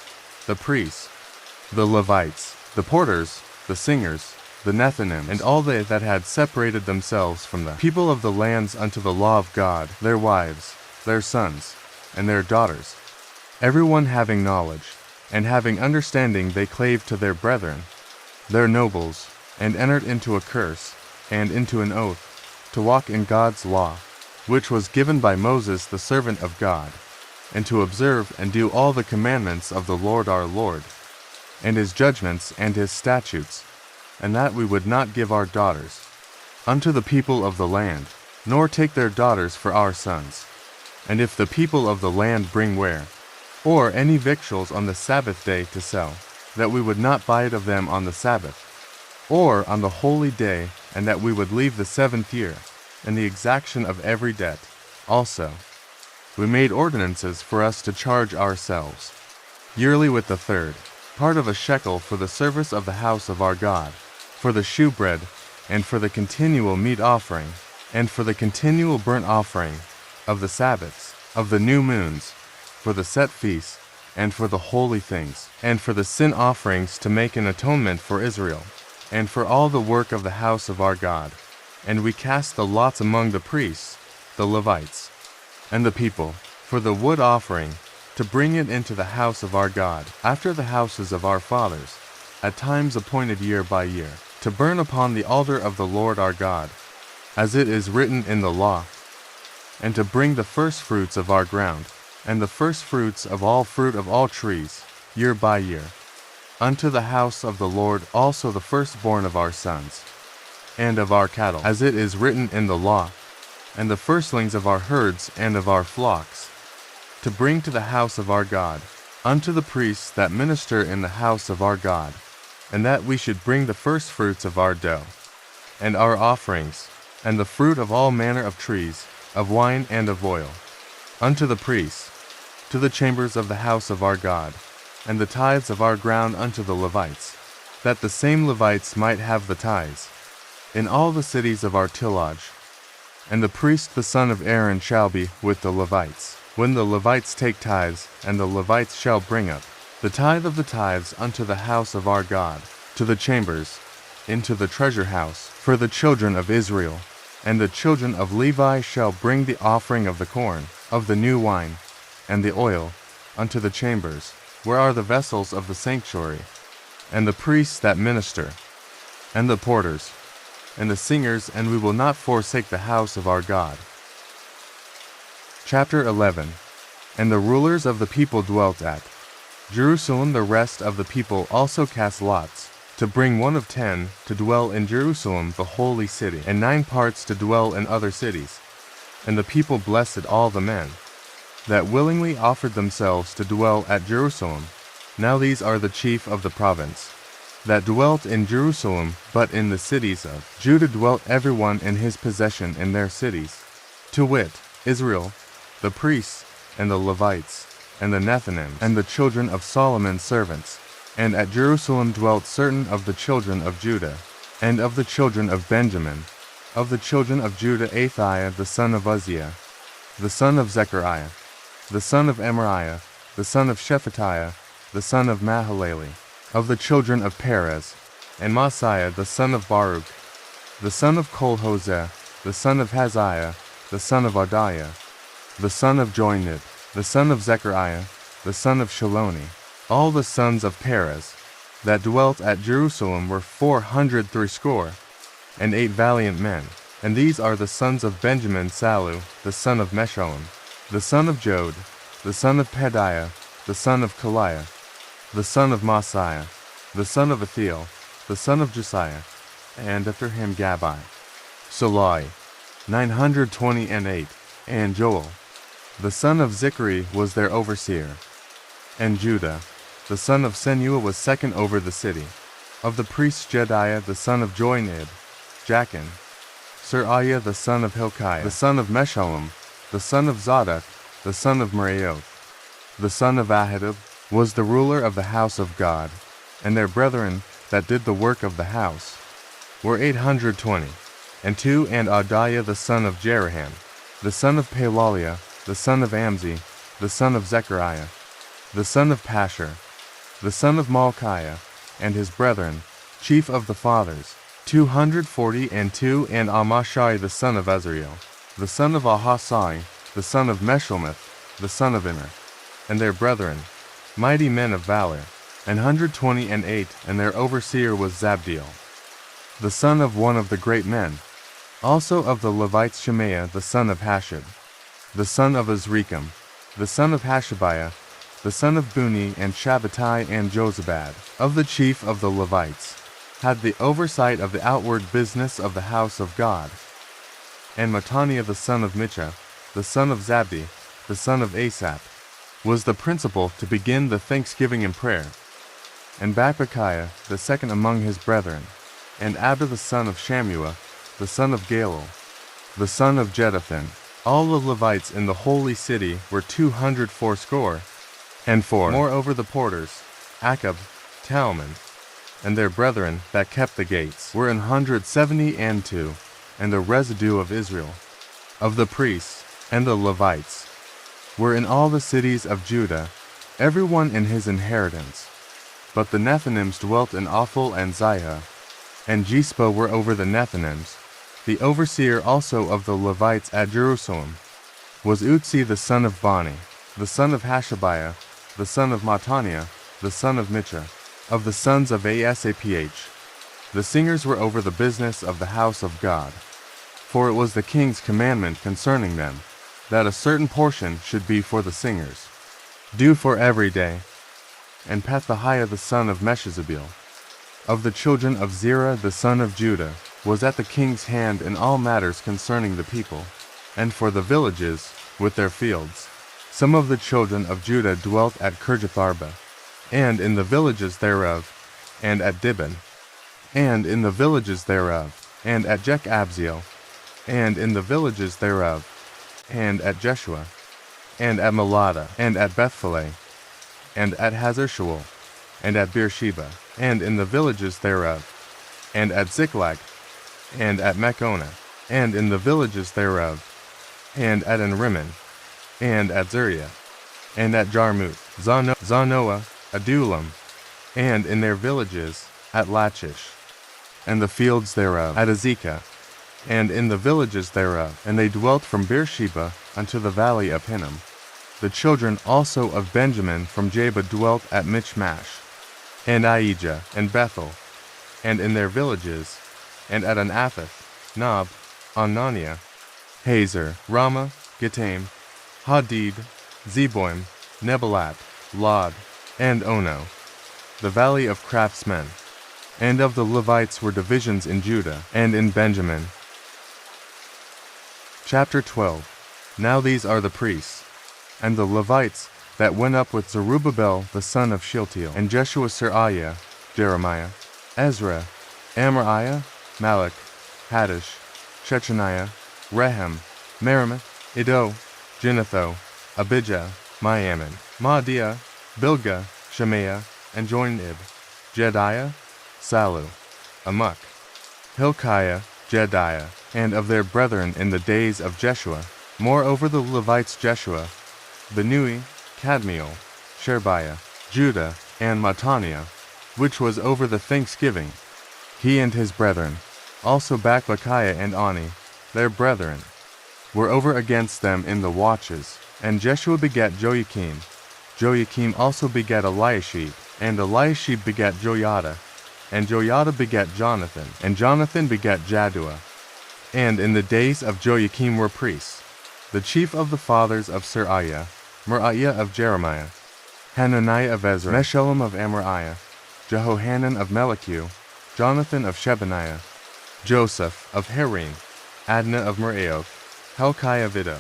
the priests, the Levites, the porters, the singers, the Nethinim, and all they that had separated themselves from the people of the lands unto the law of God, their wives, their sons, and their daughters. Every one having knowledge, and having understanding, they clave to their brethren, their nobles, and entered into a curse, and into an oath, to walk in God's law, which was given by Moses the servant of God, and to observe and do all the commandments of the Lord our Lord, and his judgments and his statutes, and that we would not give our daughters unto the people of the land, nor take their daughters for our sons. And if the people of the land bring ware, or any victuals on the Sabbath day to sell, that we would not buy it of them on the Sabbath, or on the holy day, and that we would leave the 7th year, and the exaction of every debt. Also, we made ordinances for us to charge ourselves, yearly with the 3rd part of a shekel for the service of the house of our God, for the shewbread, and for the continual meat offering, and for the continual burnt offering, of the Sabbaths, of the new moons, for the set feasts, and for the holy things, and for the sin offerings to make an atonement for Israel, and for all the work of the house of our God. And we cast the lots among the priests, the Levites, and the people, for the wood offering, to bring it into the house of our God, after the houses of our fathers, at times appointed year by year, to burn upon the altar of the Lord our God, as it is written in the law, and to bring the firstfruits of our ground, and the firstfruits of all fruit of all trees, year by year, unto the house of the Lord, also the firstborn of our sons, and of our cattle, as it is written in the law, and the firstlings of our herds and of our flocks, to bring to the house of our God, unto the priests that minister in the house of our God, and that we should bring the firstfruits of our dough, and our offerings, and the fruit of all manner of trees, of wine and of oil, unto the priests, to the chambers of the house of our God, and the tithes of our ground unto the Levites, that the same Levites might have the tithes, in all the cities of our tillage. And the priest the son of Aaron shall be with the Levites, when the Levites take tithes, and the Levites shall bring up the tithe of the tithes unto the house of our God, to the chambers, into the treasure house, for the children of Israel. And the children of Levi shall bring the offering of the corn, of the new wine, and the oil, unto the chambers, where are the vessels of the sanctuary, and the priests that minister, and the porters, and the singers, and we will not forsake the house of our God. Chapter 11. And the rulers of the people dwelt at Jerusalem. The rest of the people also cast lots, to bring 1 of 10 to dwell in Jerusalem the holy city, and 9 parts to dwell in other cities. And the people blessed all the men that willingly offered themselves to dwell at Jerusalem. Now these are the chief of the province that dwelt in Jerusalem, but in the cities of Judah dwelt every one in his possession in their cities, to wit, Israel, the priests, and the Levites, and the Nethinim, and the children of Solomon's servants. And at Jerusalem dwelt certain of the children of Judah, and of the children of Benjamin, of the children of Judah, Athaiah the son of Uzziah, the son of Zechariah, the son of Emariah, the son of Shephatiah, the son of Mahalalel, of the children of Perez, and Maaseiah the son of Baruch, the son of Kolhoseh, the son of Haziah, the son of Adaiah, the son of Joinib, the son of Zechariah, the son of Shaloni. All the sons of Perez that dwelt at Jerusalem were 480, and 8 valiant men. And these are the sons of Benjamin: Salu, the son of Meshullam, the son of Jod, the son of Pedaiah, the son of Kaliah, the son of Maaseiah, the son of Ethiel, the son of Josiah, and after him Gabai, Salai, 928, and Joel, the son of Zichri, was their overseer. And Judah, the son of Senua, was second over the city. Of the priests Jediah the son of Joinib, Jachin, Seraiah the son of Hilkiah, the son of Meshullam, the son of Zadok, the son of Meraioth, the son of Ahitub, was the ruler of the house of God, and their brethren that did the work of the house were 820, and 2, and Adaiah the son of Jeraham, the son of Pelaliah, the son of Amzi, the son of Zechariah, the son of Pashur, the son of Malchiah, and his brethren, chief of the fathers, 240, and 2, and Amashai the son of Azriel, the son of Ahasai, the son of Meshullemeth, the son of Immer, and their brethren, mighty men of valor, 120, and 8, and their overseer was Zabdiel, the son of one of the great men, also of the Levites Shemaiah the son of Hashab, the son of Azrikam, the son of Hashabiah, the son of Buni, and Shabbatai and Jozabad, of the chief of the Levites, had the oversight of the outward business of the house of God. And Mattaniah the son of Micha, the son of Zabdi, the son of Asaph, was the principal to begin the thanksgiving and prayer. And Bakbukiah, the second among his brethren, and Abda the son of Shammua, the son of Galal, the son of Jeduthun. All the Levites in the holy city were 280, and 4. Moreover the porters, Akab, Talmon, and their brethren that kept the gates were 170, and 2, and the residue of Israel, of the priests, and the Levites, were in all the cities of Judah, every one in his inheritance. But the Nethinims dwelt in Ophel and Ziah, and Jispa were over the Nethinims. The overseer also of the Levites at Jerusalem was Utzi the son of Bani, the son of Hashabiah, the son of Mattaniah, the son of Micha, of the sons of Asaph. The singers were over the business of the house of God. For it was the king's commandment concerning them, that a certain portion should be for the singers, due for every day. And Pethahiah the son of Meshezabeel, of the children of Zerah the son of Judah, was at the king's hand in all matters concerning the people, and for the villages, with their fields. Some of the children of Judah dwelt at Kirjatharba, and in the villages thereof, and at Dibon, and in the villages thereof, and at Jekabzeel, and in the villages thereof, and at Jeshua, and at Melada, and at Bethpheleh, and at Hazarshual, and at Beersheba, and in the villages thereof, and at Ziklag, and at Mechonah, and in the villages thereof, and at Enrimmon, and at Zuriah, and at Jarmuth, Zanoah, Adullam, and in their villages, at Lachish, and the fields thereof, at Azekah, and in the villages thereof, and they dwelt from Beersheba unto the valley of Hinnom. The children also of Benjamin from Jeba dwelt at Michmash, and Aijah, and Bethel, and in their villages, and at Anathoth, Nob, Ananiah, Hazer, Ramah, Gittaim, Hadid, Zeboim, Nebalat, Lod, and Ono, the valley of craftsmen. And of the Levites were divisions in Judah and in Benjamin. Chapter 12. Now these are the priests, and the Levites that went up with Zerubbabel the son of Shealtiel, and Jeshua, Seraiah, Jeremiah, Ezra, Amariah, Malach, Haddish, Shechaniah, Rehem, Merimoth, Iddo, Ginnetho, Abijah, Miamin, Maadiah, Bilgah, Shemaiah, and Joinib, Jediah, Salu, Amok, Hilkiah, Jediah, and of their brethren in the days of Jeshua. Moreover the Levites Jeshua, Benui, Kadmiel, Sherebiah, Judah, and Mattaniah, which was over the thanksgiving, he and his brethren, also Bakbukiah and Ani, their brethren, were over against them in the watches. And Jeshua begat Joachim. Joachim also begat Eliashib, and Eliashib begat Joiada, and Joiada begat Jonathan, and Jonathan begat Jaddua. And in the days of Joachim were priests, the chief of the fathers of Seraiah, Moriah of Jeremiah, Hananiah of Ezra, Meshullam of Amariah, Jehohanan of Melichu, Jonathan of Shebaniah, Joseph of Harim, Adnah of Meraioth, Helkiah of Iddo,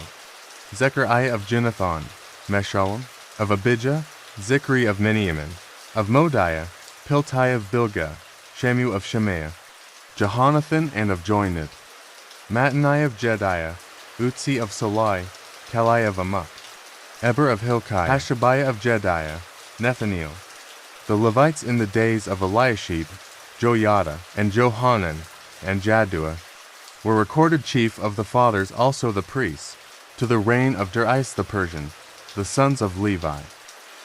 Zechariah of Ginnethon, Meshullam of Abijah, Zichri of Meniamin, of Modiah, Piltai of Bilgah, Shamu of Shemaiah, Jehonathan and of Joinit, Mattaniah of Jediah, Utzi of Salai, Kalai of Amok, Eber of Hilkiah, Hashabiah of Jediah, Nethaneel. The Levites in the days of Eliashib, Joiada, and Johanan, and Jaddua, were recorded chief of the fathers, also the priests, to the reign of Darius the Persian, the sons of Levi.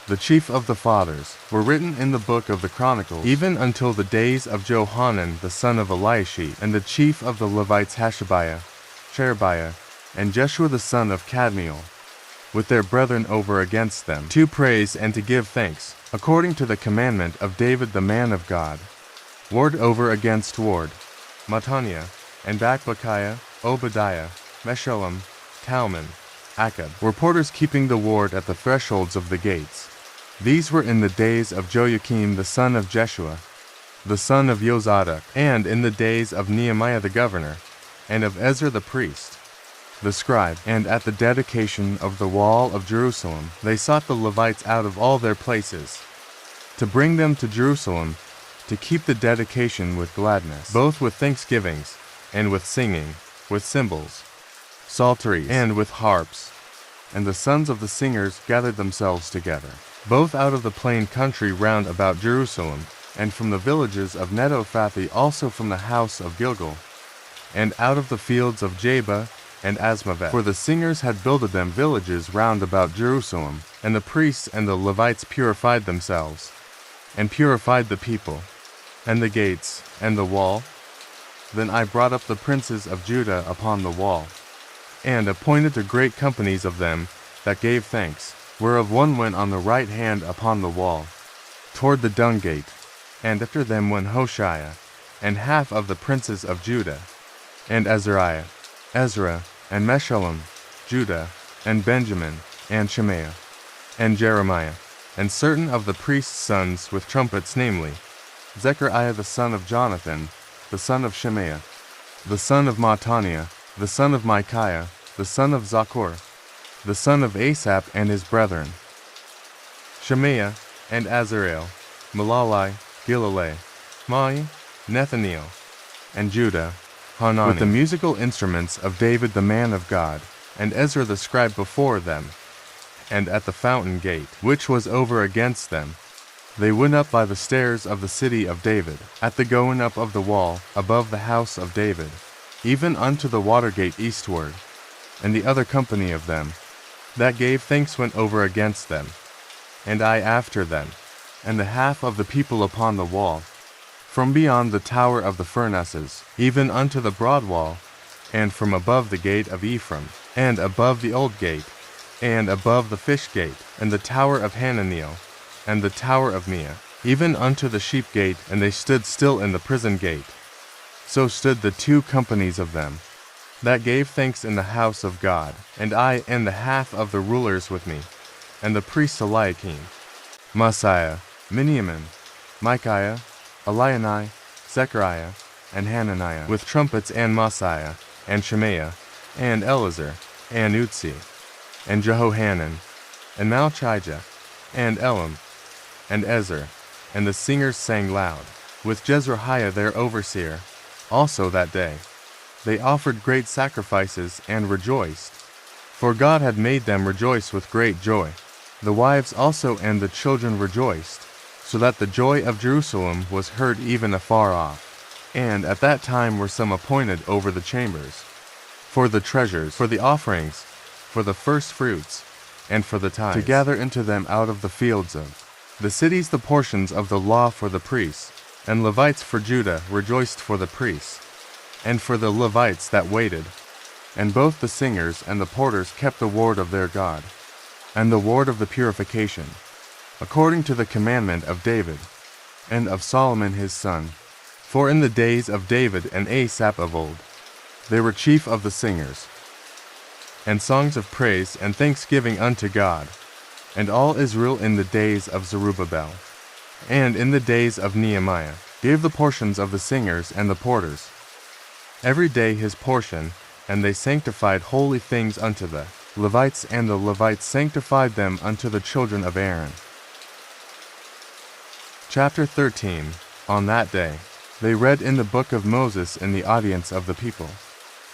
The chief of the fathers were written in the book of the Chronicles, even until the days of Johanan the son of Eliashib, and the chief of the Levites Hashabiah, Sherebiah, and Jeshua the son of Kadmiel, with their brethren over against them, to praise and to give thanks, according to the commandment of David the man of God. Ward over against ward, Mattaniah, and Bakbukiah, Obadiah, Meshullam, Talmon, Akab, were porters keeping the ward at the thresholds of the gates. These were in the days of Joachim the son of Jeshua, the son of Jozadak, and in the days of Nehemiah the governor, and of Ezra the priest, the scribe. And at the dedication of the wall of Jerusalem, they sought the Levites out of all their places, to bring them to Jerusalem, to keep the dedication with gladness, both with thanksgivings, and with singing, with cymbals, psalteries, and with harps. And the sons of the singers gathered themselves together, both out of the plain country round about Jerusalem, and from the villages of Netophathi, also from the house of Gilgal, and out of the fields of Jabah and Asmaveth. For the singers had builded them villages round about Jerusalem, and the priests and the Levites purified themselves, and purified the people, and the gates, and the wall. Then I brought up the princes of Judah upon the wall, and appointed to great companies of them that gave thanks, whereof one went on the right hand upon the wall, toward the dung gate. And after them went Hoshea, and half of the princes of Judah, and Azariah, Ezra, and Meshullam, Judah, and Benjamin, and Shemaiah, and Jeremiah, and certain of the priests' sons with trumpets, namely, Zechariah the son of Jonathan, the son of Shemaiah, the son of Mattaniah, the son of Micaiah, the son of Zaccur, the son of Asaph, and his brethren, Shemaiah, and Azareel, Malali, Gilalai, Mai, Nethaneel, and Judah, Hanani, with the musical instruments of David the man of God, and Ezra the scribe before them. And at the fountain gate, which was over against them, they went up by the stairs of the city of David, at the going up of the wall, above the house of David, even unto the water gate eastward. And the other company of them, that gave thanks, went over against them, and I after them, and the half of the people upon the wall, from beyond the tower of the furnaces, even unto the broad wall, and from above the gate of Ephraim, and above the old gate, and above the fish gate, and the tower of Hananiel, and the tower of Mia, even unto the sheep gate, and they stood still in the prison gate. So stood the two companies of them, that gave thanks in the house of God, and I and the half of the rulers with me, and the priests Eliakim, Maaseiah, Miniamin, Micaiah, Elioenai, Zechariah, and Hananiah, with trumpets, and Maaseiah, and Shemaiah, and Eleazar, and Utzi, and Jehohanan, and Malchijah, and Elam, and Ezer, and the singers sang loud, with Jezreiah their overseer. Also that day they offered great sacrifices and rejoiced, for God had made them rejoice with great joy. The wives also and the children rejoiced, so that the joy of Jerusalem was heard even afar off. And at that time were some appointed over the chambers, for the treasures, for the offerings, for the first fruits, and for the tithes, to gather into them out of the fields of the cities the portions of the law for the priests. And Levites for Judah rejoiced for the priests, and for the Levites that waited. And both the singers and the porters kept the ward of their God, and the ward of the purification, according to the commandment of David, and of Solomon his son. For in the days of David and Asaph of old, they were chief of the singers, and songs of praise and thanksgiving unto God, and all Israel in the days of Zerubbabel, and in the days of Nehemiah, gave the portions of the singers and the porters, every day his portion, and they sanctified holy things unto the Levites, and the Levites sanctified them unto the children of Aaron. Chapter 13. On that day, they read in the book of Moses in the audience of the people,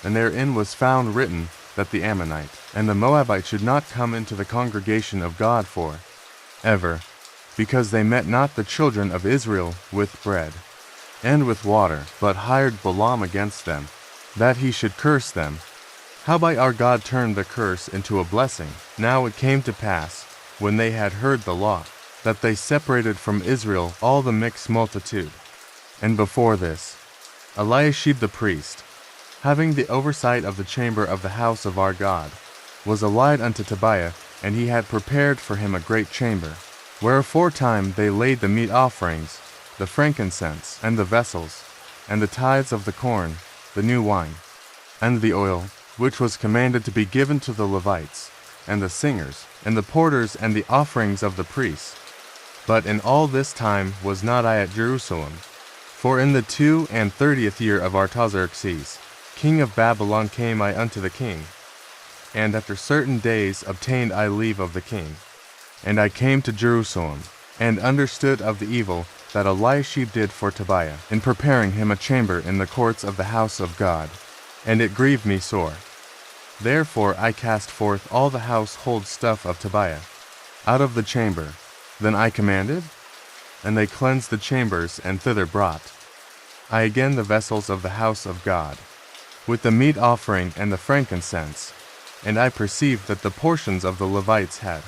and therein was found written that the Ammonite and the Moabite should not come into the congregation of God for ever, because they met not the children of Israel with bread and with water, but hired Balaam against them, that he should curse them. Howbeit our God turned the curse into a blessing. Now it came to pass, when they had heard the law, that they separated from Israel all the mixed multitude. And before this, Eliashib the priest, having the oversight of the chamber of the house of our God, was allied unto Tobiah, and he had prepared for him a great chamber, where aforetime they laid the meat offerings, the frankincense, and the vessels, and the tithes of the corn, the new wine, and the oil, which was commanded to be given to the Levites, and the singers, and the porters, and the offerings of the priests. But in all this time was not I at Jerusalem, for in the 32nd year of Artaxerxes, king of Babylon, came I unto the king, and after certain days obtained I leave of the king. And I came to Jerusalem, and understood of the evil that Eliashib did for Tobiah, in preparing him a chamber in the courts of the house of God, and it grieved me sore. Therefore I cast forth all the household stuff of Tobiah out of the chamber. Then I commanded, and they cleansed the chambers, and thither brought I again the vessels of the house of God, with the meat offering and the frankincense. And I perceived that the portions of the Levites had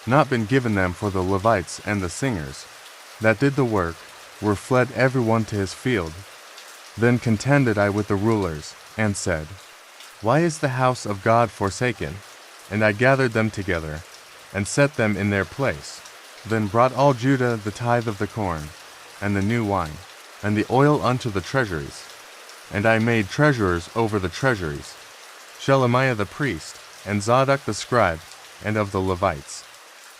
not been given them, for the Levites and the singers that did the work were fled every one to his field. Then contended I with the rulers, and said, Why is the house of God forsaken? And I gathered them together, and set them in their place. Then brought all Judah the tithe of the corn, and the new wine, and the oil unto the treasuries. And I made treasurers over the treasuries, Shelemiah the priest, and Zadok the scribe, and of the Levites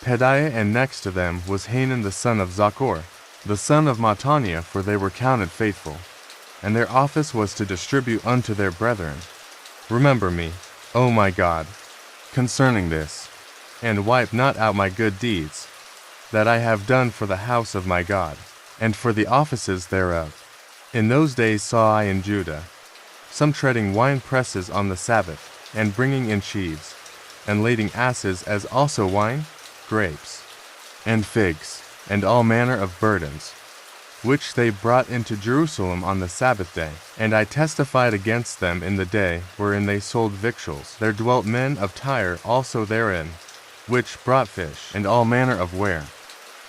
Pedaiah, and next to them was Hanan the son of Zaccur, the son of Mattaniah, for they were counted faithful, and their office was to distribute unto their brethren. Remember me, O my God, concerning this, and wipe not out my good deeds, that I have done for the house of my God, and for the offices thereof. In those days saw I in Judah some treading wine presses on the Sabbath, and bringing in sheaves, and lading asses, as also wine, grapes, and figs, and all manner of burdens, which they brought into Jerusalem on the Sabbath day. And I testified against them in the day wherein they sold victuals. There dwelt men of Tyre also therein, which brought fish, and all manner of ware,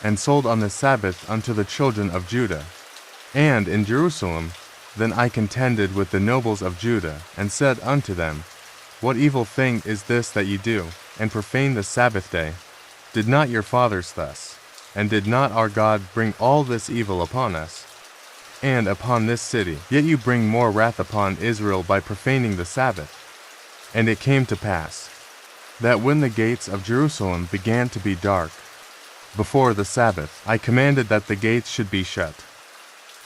and sold on the Sabbath unto the children of Judah. And in Jerusalem then I contended with the nobles of Judah, and said unto them, What evil thing is this that ye do, and profane the Sabbath day? Did not your fathers thus? And did not our God bring all this evil upon us, and upon this city? Yet you bring more wrath upon Israel by profaning the Sabbath. And it came to pass, that when the gates of Jerusalem began to be dark before the Sabbath, I commanded that the gates should be shut,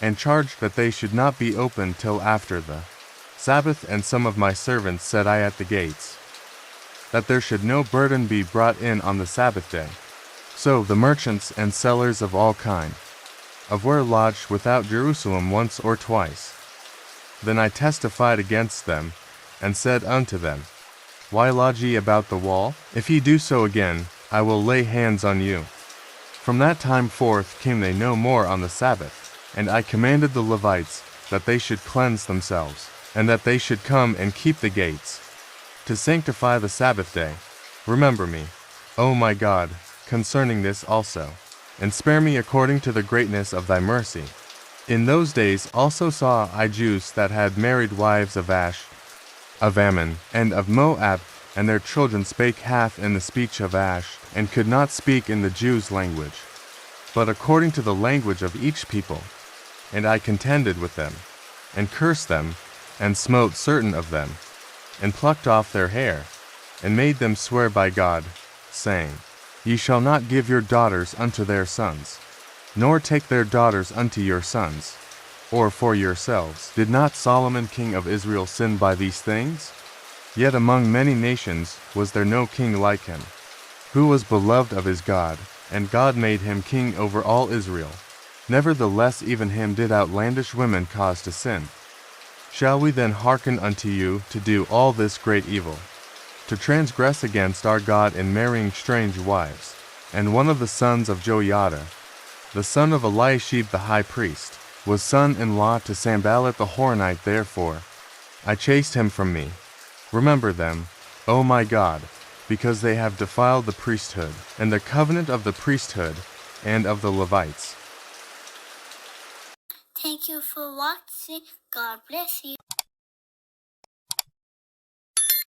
and charged that they should not be opened till after the Sabbath. And some of my servants set I at the gates, that there should no burden be brought in on the Sabbath day. So the merchants and sellers of all kind of ware lodged without Jerusalem once or twice. Then I testified against them, and said unto them, Why lodge ye about the wall? If ye do so again, I will lay hands on you. From that time forth came they no more on the Sabbath. And I commanded the Levites that they should cleanse themselves, and that they should come and keep the gates, to sanctify the Sabbath day. Remember me, O my God, concerning this also, and spare me according to the greatness of thy mercy. In those days also saw I Jews that had married wives of of Ammon, and of Moab, and their children spake half in the speech of and could not speak in the Jews' language, but according to the language of each people. And I contended with them, and cursed them, and smote certain of them, and plucked off their hair, and made them swear by God, saying, Ye shall not give your daughters unto their sons, nor take their daughters unto your sons, or for yourselves. Did not Solomon king of Israel sin by these things? Yet among many nations was there no king like him, who was beloved of his God, and God made him king over all Israel. Nevertheless even him did outlandish women cause to sin. Shall we then hearken unto you to do all this great evil, to transgress against our God in marrying strange wives? And one of the sons of Joiada, the son of Eliashib the high priest, was son-in-law to Sanballat the Horonite. Therefore I chased him from me. Remember them, O my God, because they have defiled the priesthood, and the covenant of the priesthood, and of the Levites. Thank you for watching. God bless you.